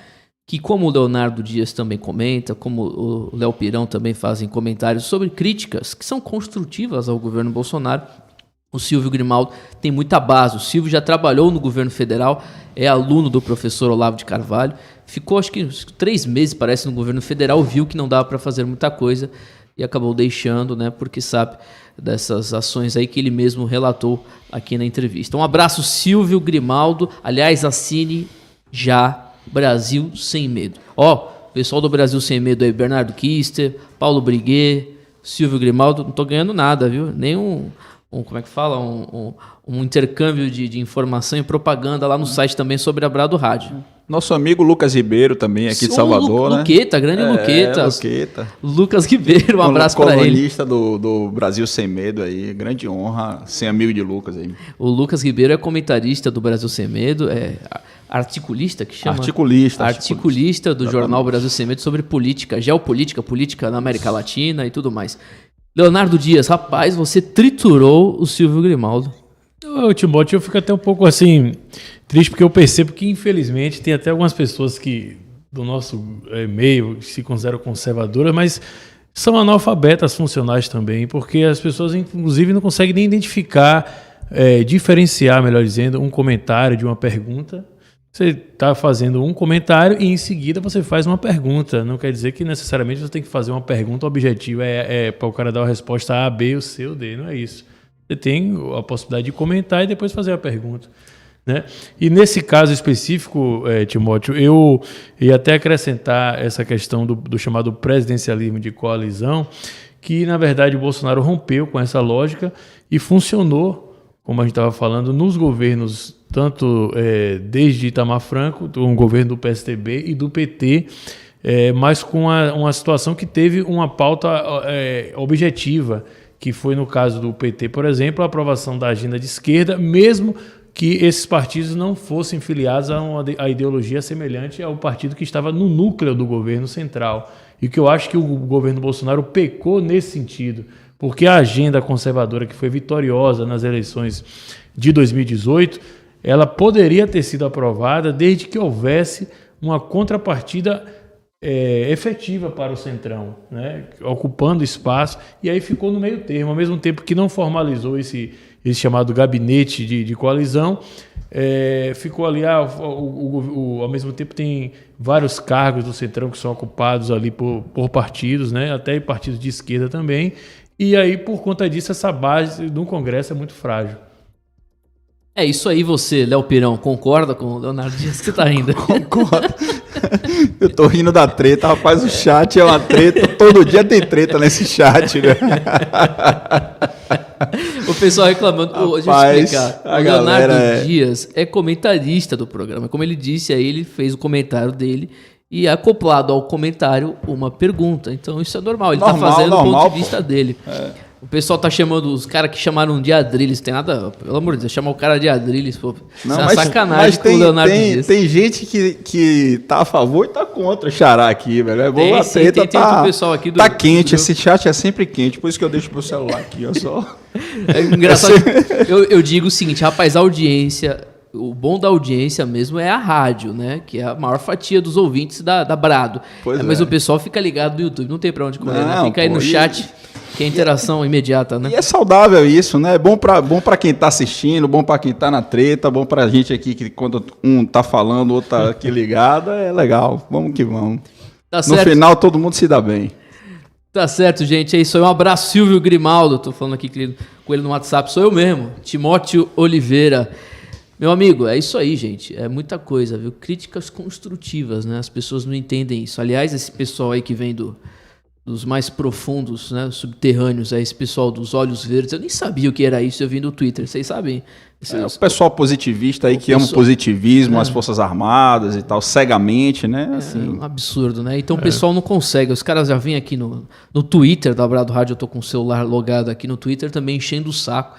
que, como o Leonardo Dias também comenta, como o Léo Pirão também fazem comentários sobre críticas que são construtivas ao governo Bolsonaro, o Silvio Grimaldo tem muita base. O Silvio já trabalhou no governo federal, é aluno do professor Olavo de Carvalho, ficou acho que 3 meses, parece, no governo federal, viu que não dava para fazer muita coisa e acabou deixando, né, porque sabe dessas ações aí que ele mesmo relatou aqui na entrevista. Um abraço, Silvio Grimaldo. Aliás, assine já Brasil Sem Medo. Ó, pessoal do Brasil Sem Medo aí, Bernardo Kister, Paulo Briguet, Silvio Grimaldo, não tô ganhando nada, viu? Nem como é que fala? Um intercâmbio de informação e propaganda lá no site também sobre a Brado Rádio. Nosso amigo Lucas Ribeiro também, aqui de Salvador, né? Luqueta, grande Luqueta. Luqueta. Lucas Ribeiro, um abraço para ele. Colunista do Brasil Sem Medo aí, grande honra ser amigo de Lucas aí. O Lucas Ribeiro é comentarista do Brasil Sem Medo, é articulista que chama? Articulista do jornal Brasil Sem Medo sobre política, geopolítica, política na América Latina e tudo mais. Leonardo Dias, rapaz, você triturou o Silvio Grimaldo. O Timóteo, eu fico até um pouco assim triste, porque eu percebo que infelizmente tem até algumas pessoas que do nosso meio se consideram conservadoras, mas são analfabetas funcionais também, porque as pessoas inclusive não conseguem nem identificar, diferenciar, melhor dizendo, um comentário de uma pergunta. Você está fazendo um comentário e em seguida você faz uma pergunta. Não quer dizer que necessariamente você tem que fazer uma pergunta objetiva, para o cara dar uma resposta A, B, ou C ou D, não é isso. Você tem a possibilidade de comentar e depois fazer a pergunta, né? E nesse caso específico, Timóteo, eu ia até acrescentar essa questão do chamado presidencialismo de coalizão, que na verdade o Bolsonaro rompeu com essa lógica e funcionou, como a gente estava falando, nos governos, tanto desde Itamar Franco, um governo do PSDB e do PT, mas com uma situação que teve uma pauta objetiva, que foi no caso do PT, por exemplo, a aprovação da agenda de esquerda, mesmo que esses partidos não fossem filiados a ideologia semelhante ao partido que estava no núcleo do governo central. E que eu acho que o governo Bolsonaro pecou nesse sentido, porque a agenda conservadora, que foi vitoriosa nas eleições de 2018, ela poderia ter sido aprovada desde que houvesse uma contrapartida efetiva para o Centrão, né? Ocupando espaço, e aí ficou no meio termo, ao mesmo tempo que não formalizou esse chamado gabinete de coalizão, ficou ali, ao mesmo tempo tem vários cargos do Centrão que são ocupados ali por partidos, né? Até partidos de esquerda também, e aí por conta disso essa base no Congresso é muito frágil. É isso aí, você, Léo Pirão, concorda com o Leonardo Dias que tá rindo? Concordo. Eu tô rindo da treta, rapaz, o chat é uma treta, todo dia tem treta nesse chat, né? O pessoal reclamando, deixa eu explicar, o Leonardo Dias é comentarista do programa, como ele disse, aí ele fez o comentário dele e acoplado ao comentário uma pergunta, então isso é normal, ele tá fazendo do ponto de vista dele. O pessoal tá chamando os caras que chamaram de Adrilles, tem nada, pelo amor de Deus, chamar o cara de Adrilles, pô, não, isso é sacanagem com o Leonardo Dias. Tem gente que tá a favor e tá contra o Xará aqui, velho. É bom, a treta tem pessoal aqui tá quente, esse chat é sempre quente, por isso que eu deixo meu celular aqui, ó só. É engraçado, eu digo o seguinte, rapaz, a audiência, o bom da audiência mesmo é a rádio, né? Que é a maior fatia dos ouvintes da Brado. Mas o pessoal fica ligado no YouTube, não tem pra onde correr, né? Fica aí no chat, que é interação imediata, né? E é saudável isso, né? Bom pra quem tá assistindo, bom pra quem tá na treta, bom pra gente aqui, que quando um tá falando, o outro tá aqui ligado, é legal. Vamos que vamos. Tá certo. No final, todo mundo se dá bem. Tá certo, gente. É isso aí. Um abraço, Silvio Grimaldo. Tô falando aqui com ele no WhatsApp. Sou eu mesmo, Timóteo Oliveira. Meu amigo, é isso aí, gente. É muita coisa, viu? Críticas construtivas, né? As pessoas não entendem isso. Aliás, esse pessoal aí que vem dos mais profundos, né, subterrâneos, esse pessoal dos olhos verdes, eu nem sabia o que era isso, eu vi no Twitter, vocês sabem? O pessoal positivista aí que ama o positivismo, as Forças Armadas e tal, cegamente, né? Assim. É um absurdo, né? Então o pessoal não consegue, os caras já vêm aqui no Twitter da Brado Rádio, eu tô com o celular logado aqui no Twitter também, enchendo o saco,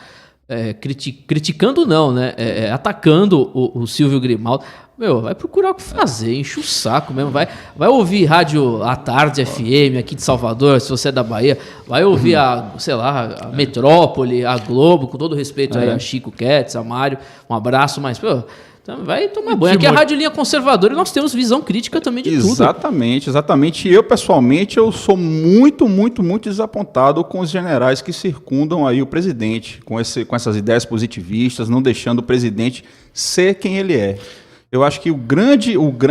criticando não, né? Atacando o Silvio Grimaldo. Meu, vai procurar o que fazer, enche o saco mesmo, vai ouvir rádio à tarde FM aqui de Salvador, se você é da Bahia, vai ouvir a Metrópole, a Globo, com todo respeito aí a Chico Ketz, a Mário, um abraço, mas, pô, então vai tomar banho. Aqui é a Rádio Linha Conservadora e nós temos visão crítica também de tudo. Exatamente. Eu, pessoalmente, eu sou muito, muito, muito desapontado com os generais que circundam aí o presidente, com essas ideias positivistas, não deixando o presidente ser quem ele é. Eu acho que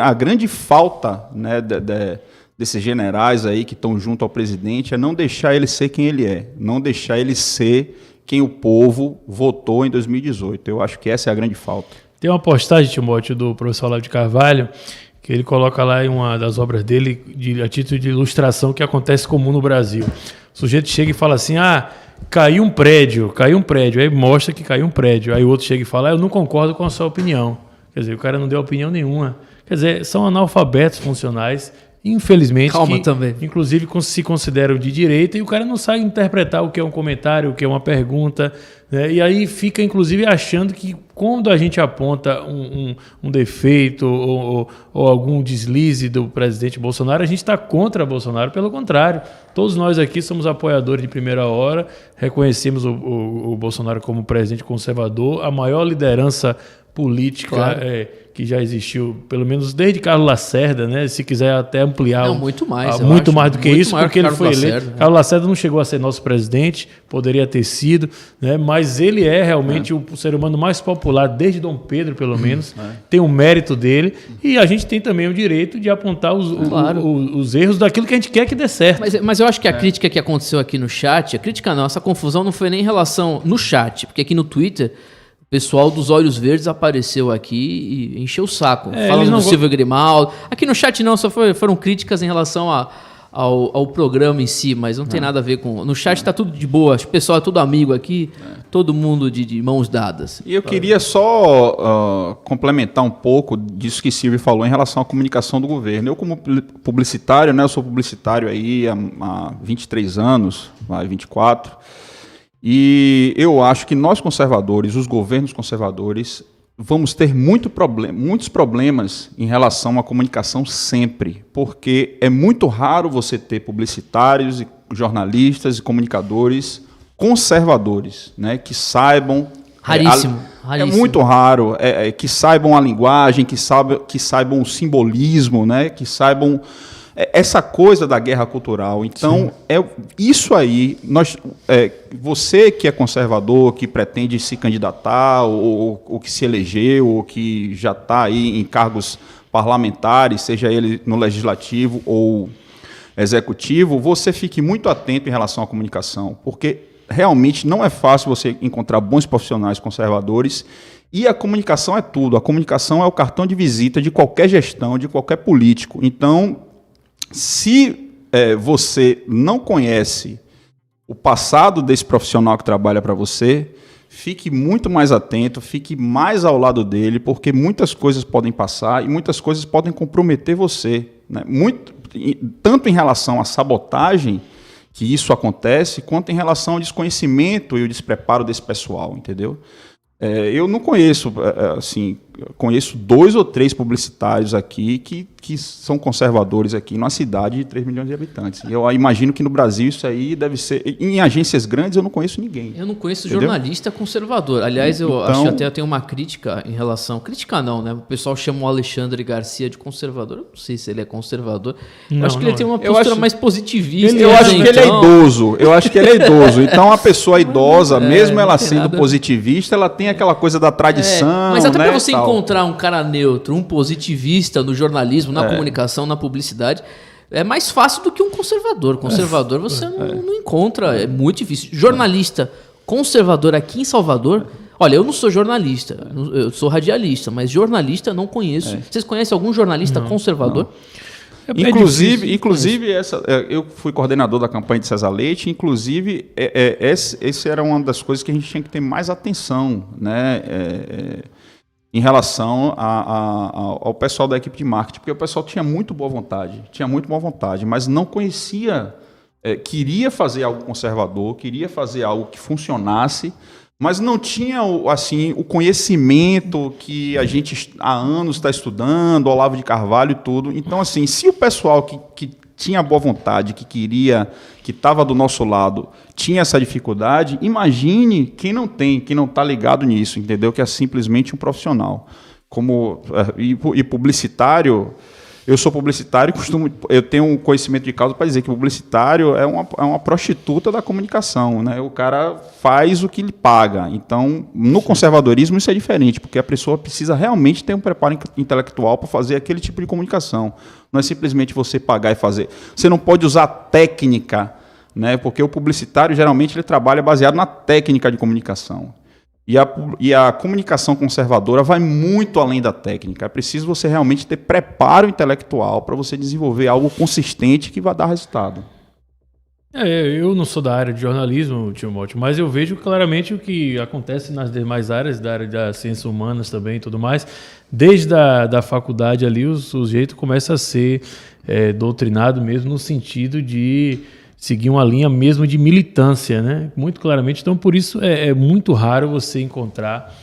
a grande falta, né, desses generais aí que estão junto ao presidente é não deixar ele ser quem ele é, não deixar ele ser quem o povo votou em 2018. Eu acho que essa é a grande falta. Tem uma postagem, Timóteo, do professor Olavo de Carvalho, que ele coloca lá em uma das obras dele, a título de ilustração, que acontece comum no Brasil. O sujeito chega e fala assim, caiu um prédio, aí mostra que caiu um prédio, aí o outro chega e fala, eu não concordo com a sua opinião. Quer dizer, o cara não deu opinião nenhuma. Quer dizer, são analfabetos funcionais, infelizmente, também. Inclusive se consideram de direita, e o cara não sabe interpretar o que é um comentário, o que é uma pergunta, né? E aí fica, inclusive, achando que quando a gente aponta um defeito ou algum deslize do presidente Bolsonaro, a gente está contra Bolsonaro. Pelo contrário, todos nós aqui somos apoiadores de primeira hora, reconhecemos o Bolsonaro como presidente conservador, a maior liderança política, claro, que já existiu, pelo menos desde Carlos Lacerda, né? Se quiser até ampliar. Não, muito mais. Muito mais do que isso, porque ele foi eleito. Lacerda, Carlos Lacerda não chegou a ser nosso presidente, poderia ter sido, né? Mas ele é realmente o ser humano mais popular, desde Dom Pedro, pelo menos. Tem o mérito dele. E a gente tem também o direito de apontar os erros daquilo que a gente quer que dê certo. Mas eu acho que a crítica que aconteceu aqui no chat, a crítica não, essa confusão não foi nem em relação no chat, porque aqui no Twitter o pessoal dos Olhos Verdes apareceu aqui e encheu o saco, falando do Silvio Grimaldo. Aqui no chat não, só foram críticas em relação ao programa em si, mas não tem nada a ver com... No chat tá tudo de boa, o pessoal é tudo amigo aqui, todo mundo de mãos dadas. E eu queria só complementar um pouco disso que Silvio falou em relação à comunicação do governo. Eu, como publicitário, né, eu sou publicitário aí há 23 anos, 24, e eu acho que nós conservadores, os governos conservadores, vamos ter muitos problemas em relação à comunicação sempre, porque é muito raro você ter publicitários, e jornalistas e comunicadores conservadores, né, que saibam... Raríssimo. É muito raro, que saibam a linguagem, que saibam o simbolismo, né, que saibam... essa coisa da guerra cultural. Então, isso aí, você que é conservador, que pretende se candidatar, ou que se elegeu, ou que já está aí em cargos parlamentares, seja ele no legislativo ou executivo, você fique muito atento em relação à comunicação, porque realmente não é fácil você encontrar bons profissionais conservadores. E a comunicação é tudo. A comunicação é o cartão de visita de qualquer gestão, de qualquer político. Então, se você não conhece o passado desse profissional que trabalha para você, fique muito mais atento, fique mais ao lado dele, porque muitas coisas podem passar e muitas coisas podem comprometer você, né? Tanto em relação à sabotagem, que isso acontece, quanto em relação ao desconhecimento e o despreparo desse pessoal, entendeu? Eu não conheço, assim, conheço 2 ou 3 publicitários aqui que são conservadores aqui numa cidade de 3 milhões de habitantes. E eu imagino que no Brasil isso aí deve ser... Em agências grandes eu não conheço ninguém. Eu não conheço jornalista conservador. Aliás, eu acho que até eu tenho uma crítica em relação... Crítica não, né? O pessoal chama o Alexandre Garcia de conservador. Eu não sei se ele é conservador. Eu acho que ele tem uma postura mais positivista. Eu acho que ele é idoso. Eu acho que ele é idoso. Então, a pessoa idosa, mesmo ela sendo positivista, ela tem aquela coisa da tradição. Mas até né, para você encontrar um cara neutro, um positivista no jornalismo, na comunicação, na publicidade, é mais fácil do que um conservador. Conservador você não encontra, é muito difícil. Jornalista conservador aqui em Salvador... Olha, eu não sou jornalista, eu sou radialista, mas jornalista não conheço. Vocês conhecem algum jornalista conservador? Não. Inclusive eu fui coordenador da campanha de César Leite, inclusive essa era uma das coisas que a gente tinha que ter mais atenção, né, em relação ao pessoal da equipe de marketing, porque o pessoal tinha muito boa vontade, mas não conhecia, queria fazer algo conservador, queria fazer algo que funcionasse, mas não tinha assim, o conhecimento que a gente há anos está estudando, Olavo de Carvalho e tudo. Então, assim, se o pessoal que tinha boa vontade, que queria, que estava do nosso lado, tinha essa dificuldade, imagine quem não tem, quem não está ligado nisso, entendeu? Que é simplesmente um profissional. E publicitário... Eu sou publicitário e eu tenho um conhecimento de causa para dizer que publicitário é uma prostituta da comunicação, né? O cara faz o que lhe paga. Então, no conservadorismo isso é diferente, porque a pessoa precisa realmente ter um preparo intelectual para fazer aquele tipo de comunicação. Não é simplesmente você pagar e fazer. Você não pode usar técnica, né? Porque o publicitário geralmente ele trabalha baseado na técnica de comunicação. E a comunicação conservadora vai muito além da técnica. É preciso você realmente ter preparo intelectual para você desenvolver algo consistente que vai dar resultado. Eu não sou da área de jornalismo, Timóteo, mas eu vejo claramente o que acontece nas demais áreas, da área das ciências humanas também e tudo mais. Desde da faculdade ali, o sujeito começa a ser doutrinado mesmo no sentido de seguir uma linha mesmo de militância, né? Muito claramente. Então, por isso, é muito raro você encontrar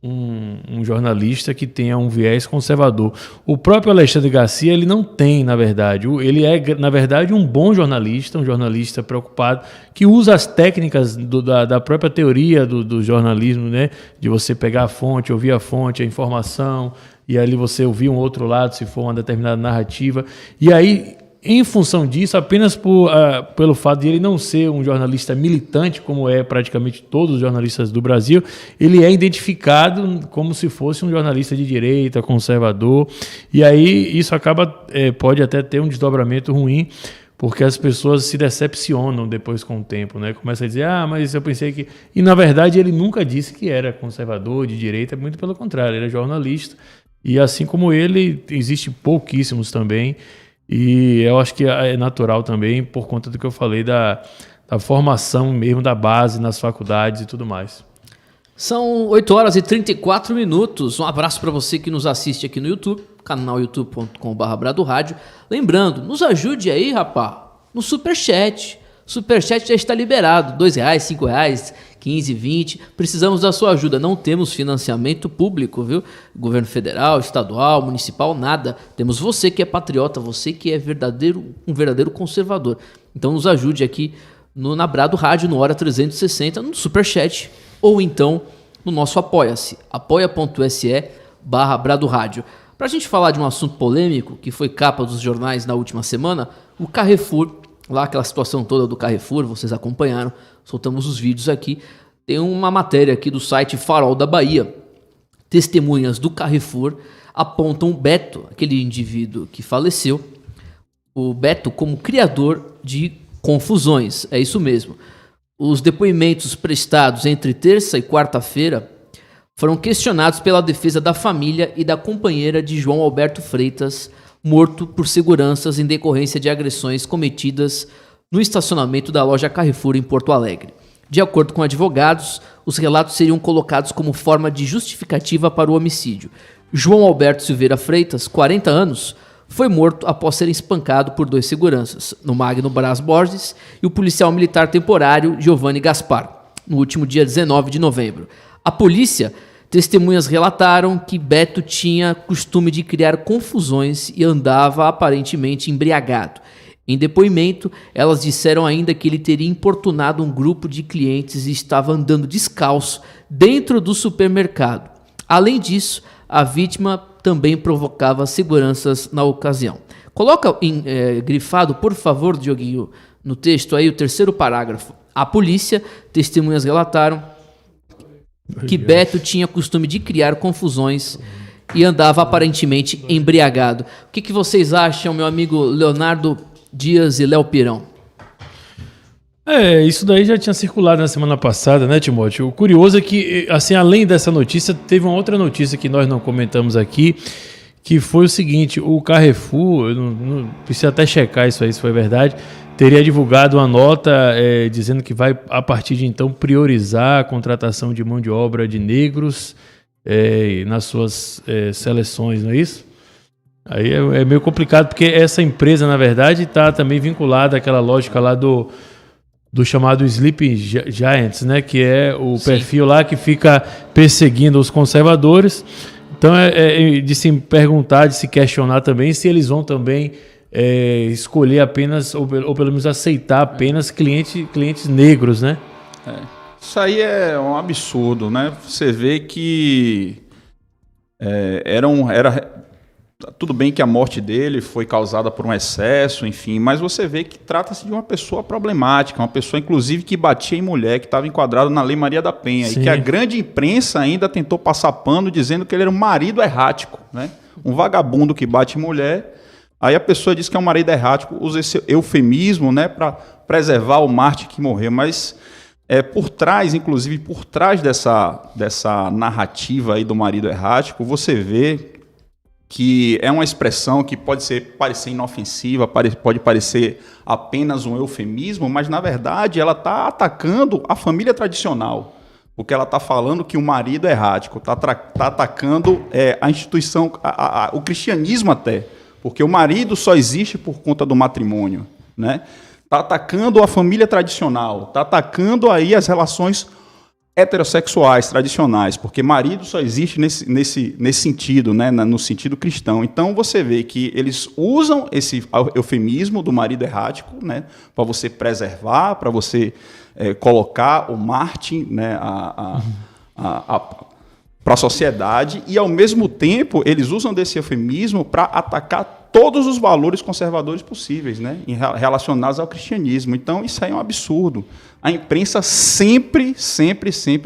um jornalista que tenha um viés conservador. O próprio Alexandre Garcia, ele não tem, na verdade. Ele é, na verdade, um bom jornalista, um jornalista preocupado, que usa as técnicas da própria teoria do jornalismo, né? De você pegar a fonte, ouvir a fonte, a informação, e ali você ouvir um outro lado, se for uma determinada narrativa. E aí, em função disso, apenas pelo fato de ele não ser um jornalista militante, como é praticamente todos os jornalistas do Brasil, ele é identificado como se fosse um jornalista de direita, conservador, e aí isso pode até ter um desdobramento ruim, porque as pessoas se decepcionam depois com o tempo, né? Começa a dizer, mas eu pensei que... E na verdade ele nunca disse que era conservador, de direita, muito pelo contrário, ele é jornalista, e assim como ele, existe pouquíssimos também. E eu acho que é natural também, por conta do que eu falei da formação mesmo da base nas faculdades e tudo mais. São 8 horas e 34 minutos. Um abraço para você que nos assiste aqui no YouTube, canal youtube.com/bradorádio. Lembrando, nos ajude aí, rapaz, no Superchat. Superchat já está liberado, R$2, R$5, 15, 20. Precisamos da sua ajuda. Não temos financiamento público, viu? Governo federal, estadual, municipal, nada. Temos você que é patriota, você que é um verdadeiro conservador. Então nos ajude aqui na Brado Rádio, no Hora 360, no Superchat, ou então no nosso Apoia-se, apoia.se/Brado Rádio. Para a gente falar de um assunto polêmico, que foi capa dos jornais na última semana, o Carrefour, lá aquela situação toda do Carrefour, vocês acompanharam, soltamos os vídeos aqui. Tem uma matéria aqui do site Farol da Bahia. Testemunhas do Carrefour apontam o Beto, aquele indivíduo que faleceu, o Beto como criador de confusões. É isso mesmo. Os depoimentos prestados entre terça e quarta-feira foram questionados pela defesa da família e da companheira de João Alberto Freitas, morto por seguranças em decorrência de agressões cometidas no estacionamento da loja Carrefour em Porto Alegre. De acordo com advogados, os relatos seriam colocados como forma de justificativa para o homicídio. João Alberto Silveira Freitas, 40 anos, foi morto após ser espancado por 2 seguranças, no Magno Brás Borges e o policial militar temporário Giovanni Gaspar, no último dia 19 de novembro. A polícia... Testemunhas relataram que Beto tinha costume de criar confusões e andava aparentemente embriagado. Em depoimento, elas disseram ainda que ele teria importunado um grupo de clientes e estava andando descalço dentro do supermercado. Além disso, a vítima também provocava seguranças na ocasião. Coloca grifado, por favor, Dioguinho, no texto aí o 3º parágrafo. A polícia, testemunhas relataram que Beto tinha costume de criar confusões e andava aparentemente embriagado. O que vocês acham, meu amigo Leonardo Dias e Léo Pirão? Isso daí já tinha circulado na semana passada, né, Timóteo? O curioso é que, assim, além dessa notícia, teve uma outra notícia que nós não comentamos aqui, que foi o seguinte: o Carrefour, eu não preciso até checar isso aí, se foi verdade, teria divulgado uma nota dizendo que vai, a partir de então, priorizar a contratação de mão de obra de negros nas suas seleções, não é isso? Aí é meio complicado, porque essa empresa, na verdade, está também vinculada àquela lógica lá do chamado Sleeping Giants, né? Que é o perfil lá que fica perseguindo os conservadores. Então, de se perguntar, de se questionar também se eles vão também escolher apenas, ou pelo menos aceitar apenas clientes negros, né? Isso aí é um absurdo, né? Você vê que tudo bem que a morte dele foi causada por um excesso, enfim, mas você vê que trata-se de uma pessoa problemática, uma pessoa, inclusive, que batia em mulher, que estava enquadrada na Lei Maria da Penha, Sim. E que a grande imprensa ainda tentou passar pano dizendo que ele era um marido errático, né? Um vagabundo que bate em mulher. Aí a pessoa diz que é um marido errático, usa esse eufemismo, né, para preservar o mártir que morreu. Mas Por trás dessa narrativa aí do marido errático, você vê que é uma expressão que pode parecer inofensiva, pode parecer apenas um eufemismo, mas na verdade ela está atacando a família tradicional, porque ela está falando que o marido é errático, está atacando a instituição, o cristianismo até, porque o marido só existe por conta do matrimônio, né? Está atacando a família tradicional, está atacando aí as relações heterossexuais tradicionais, porque marido só existe nesse sentido, né, no sentido cristão. Então você vê que eles usam esse eufemismo do marido errático, né, para você preservar, para você colocar o Martin, né, para a sociedade, e ao mesmo tempo eles usam desse eufemismo para atacar todos os valores conservadores possíveis, né, relacionados ao cristianismo. Então isso aí é um absurdo. A imprensa sempre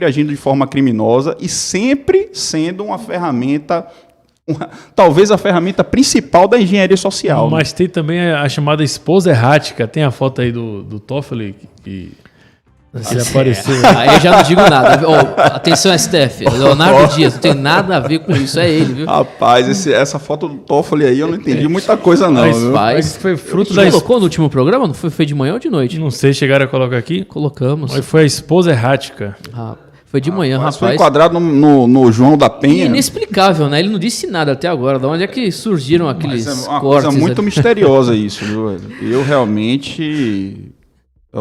agindo de forma criminosa e sempre sendo uma ferramenta, talvez a ferramenta principal da engenharia social. Mas tem também a chamada esposa errática. Tem a foto aí do Toffoli que ele apareceu. Aí eu já não digo nada. Atenção, STF. Leonardo Dias, não tem nada a ver com isso, é ele, viu? Rapaz, essa foto do Toffoli aí eu não entendi muita coisa não. Mas foi fruto da... colocou no último programa? Não foi de manhã ou de noite? Não sei, chegaram a colocar aqui? Colocamos. Mas foi a esposa errática. Foi de manhã, rapaz. Foi enquadrado no João da Penha. Inexplicável, né? Ele não disse nada até agora. De onde é que surgiram aqueles cortes? É uma coisa muito misteriosa isso, viu? Eu realmente...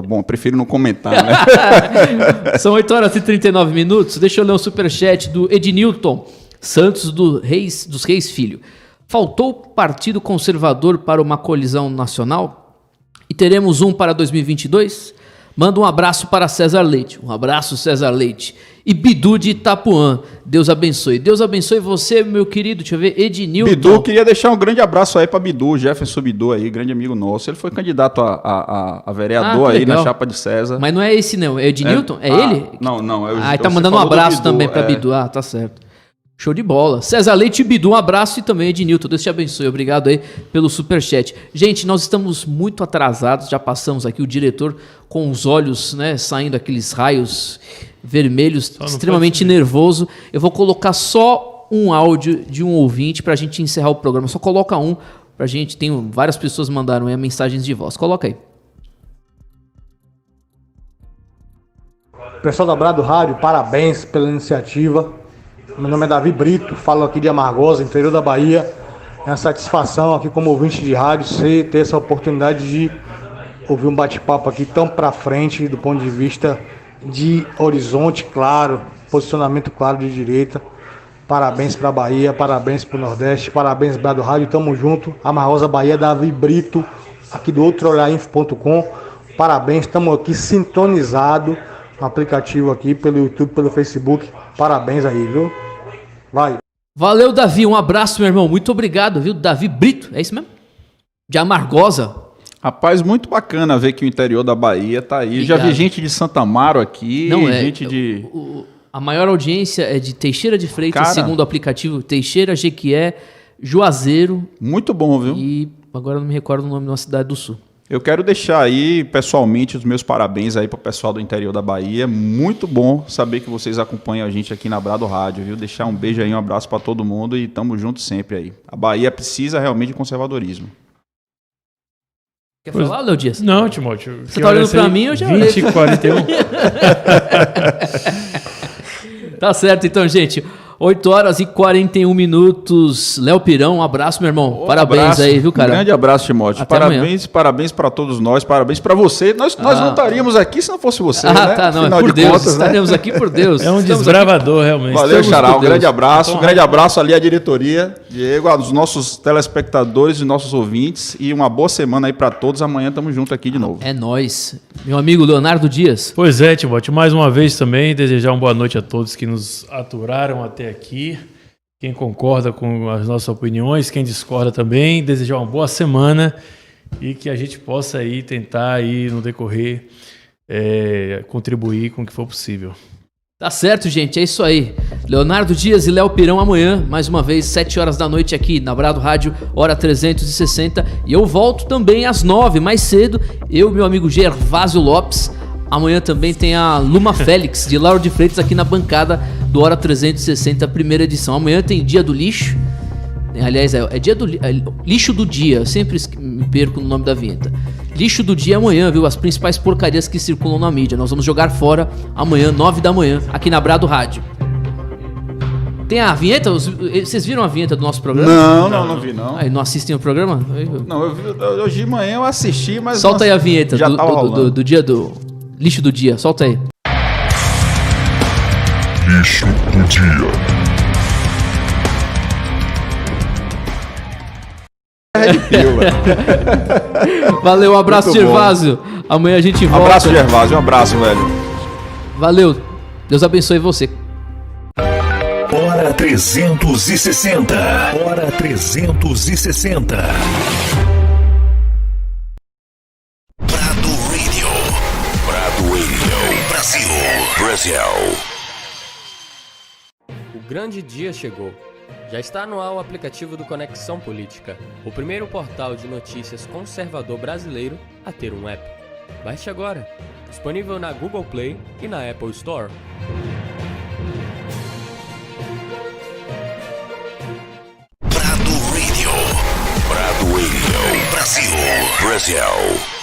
Bom, prefiro não comentar, né? São 8 horas e 39 minutos. Deixa eu ler o superchat do Ednilton Santos dos Reis Filho. Faltou partido conservador para uma colisão nacional? E teremos um para 2022? Manda um abraço para César Leite. Um abraço, César Leite. E Bidu de Itapuã. Deus abençoe. Deus abençoe você, meu querido. Deixa eu ver, Ednilton. Bidu, queria deixar um grande abraço aí para Bidu, Jefferson Bidu aí, grande amigo nosso. Ele foi candidato a vereador aí na chapa de César. Mas não é esse não, é Ednilton? É ele? Não. Ele tá mandando um abraço também para Bidu. Tá certo. Show de bola. César Leite e Bidu, um abraço, e também Ednilton. Deus te abençoe. Obrigado aí pelo superchat. Gente, nós estamos muito atrasados. Já passamos aqui o diretor com os olhos, né, saindo aqueles raios vermelhos, extremamente nervoso. Eu vou colocar só um áudio de um ouvinte pra gente encerrar o programa. Só coloca um pra gente. Tem várias pessoas mandaram aí mensagens de voz. Coloca aí. Pessoal da Brado Rádio, parabéns pela iniciativa. Meu nome é Davi Brito, falo aqui de Amargosa, interior da Bahia. É uma satisfação aqui como ouvinte de rádio ter essa oportunidade de ouvir um bate-papo aqui tão para frente do ponto de vista de horizonte claro, posicionamento claro de direita. Parabéns para a Bahia, parabéns para o Nordeste, parabéns Brado Rádio, tamo junto. Amargosa Bahia, Davi Brito, aqui do outroolharinfo.com. Parabéns, estamos aqui sintonizados no aplicativo aqui pelo YouTube, pelo Facebook. Parabéns aí, viu? Vai. Valeu, Davi. Um abraço, meu irmão. Muito obrigado, viu? Davi Brito, é isso mesmo? De Amargosa. Rapaz, muito bacana ver que o interior da Bahia tá aí. Obrigado. Já vi gente de Santa Amaro aqui, gente de... A maior audiência é de Teixeira de Freitas, segundo o aplicativo Teixeira, Jequié, Juazeiro. Muito bom, viu? E agora não me recordo o nome de uma cidade do sul. Eu quero deixar aí, pessoalmente, os meus parabéns aí para o pessoal do interior da Bahia. Muito bom saber que vocês acompanham a gente aqui na Brado Rádio, viu? Deixar um beijo aí, um abraço para todo mundo e tamo junto sempre aí. A Bahia precisa realmente de conservadorismo. Quer falar, Léo Dias? Não, Timóteo. Você tá olhando para mim, eu já 20:41. Tá certo, então, gente. 8 horas e 41 minutos. Léo Pirão, um abraço, meu irmão. Parabéns abraço, aí, viu, cara? Um grande abraço, Timóteo. Parabéns para todos nós, parabéns para você. Nós não estaríamos aqui se não fosse você, né? Tá, não, é por Deus. Contas, estaremos aqui por Deus. É um desbravador, realmente. Valeu, Xará. Um grande abraço. Um grande abraço ali à diretoria, Diego, aos nossos telespectadores e nossos ouvintes. E uma boa semana aí para todos. Amanhã estamos juntos aqui de novo. É nóis. Meu amigo Leonardo Dias. Pois é, Timóteo. Mais uma vez também, desejar uma boa noite a todos que nos aturaram até aqui, quem concorda com as nossas opiniões, quem discorda também, desejar uma boa semana e que a gente possa aí tentar aí no decorrer contribuir com o que for possível. Tá certo, gente, é isso aí. Leonardo Dias e Léo Pirão amanhã, mais uma vez, 7 horas da noite aqui na Brado Rádio, hora 360, e eu volto também às 9, mais cedo, eu e meu amigo Gervásio Lopes, Amanhã também tem a Luma Félix, de Lauro de Freitas, aqui na bancada do Hora 360, primeira edição. Amanhã tem Dia do Lixo. Aliás, é dia do lixo do dia. Eu sempre me perco no nome da vinheta. Lixo do dia amanhã, viu? As principais porcarias que circulam na mídia. Nós vamos jogar fora amanhã, 9 da manhã, aqui na Brado Rádio. Tem a vinheta? Vocês viram a vinheta do nosso programa? Não vi não. Aí não assistem o programa? Não, hoje de manhã eu assisti, mas... Solta aí a vinheta já do dia do... Lixo do dia, solta aí. Lixo do dia. Valeu, um abraço, Muito bom. Gervásio. Amanhã a gente Um volta. abraço, Gervásio. Um abraço, velho. Valeu. Deus abençoe você. Hora 360. Hora 360. Prado Radio. Prado Radio. Brasil. O grande dia chegou. Já está no ar o aplicativo do Conexão Política, o primeiro portal de notícias conservador brasileiro a ter um app. Baixe agora, disponível na Google Play e na Apple Store. Prado Radio. Brasil.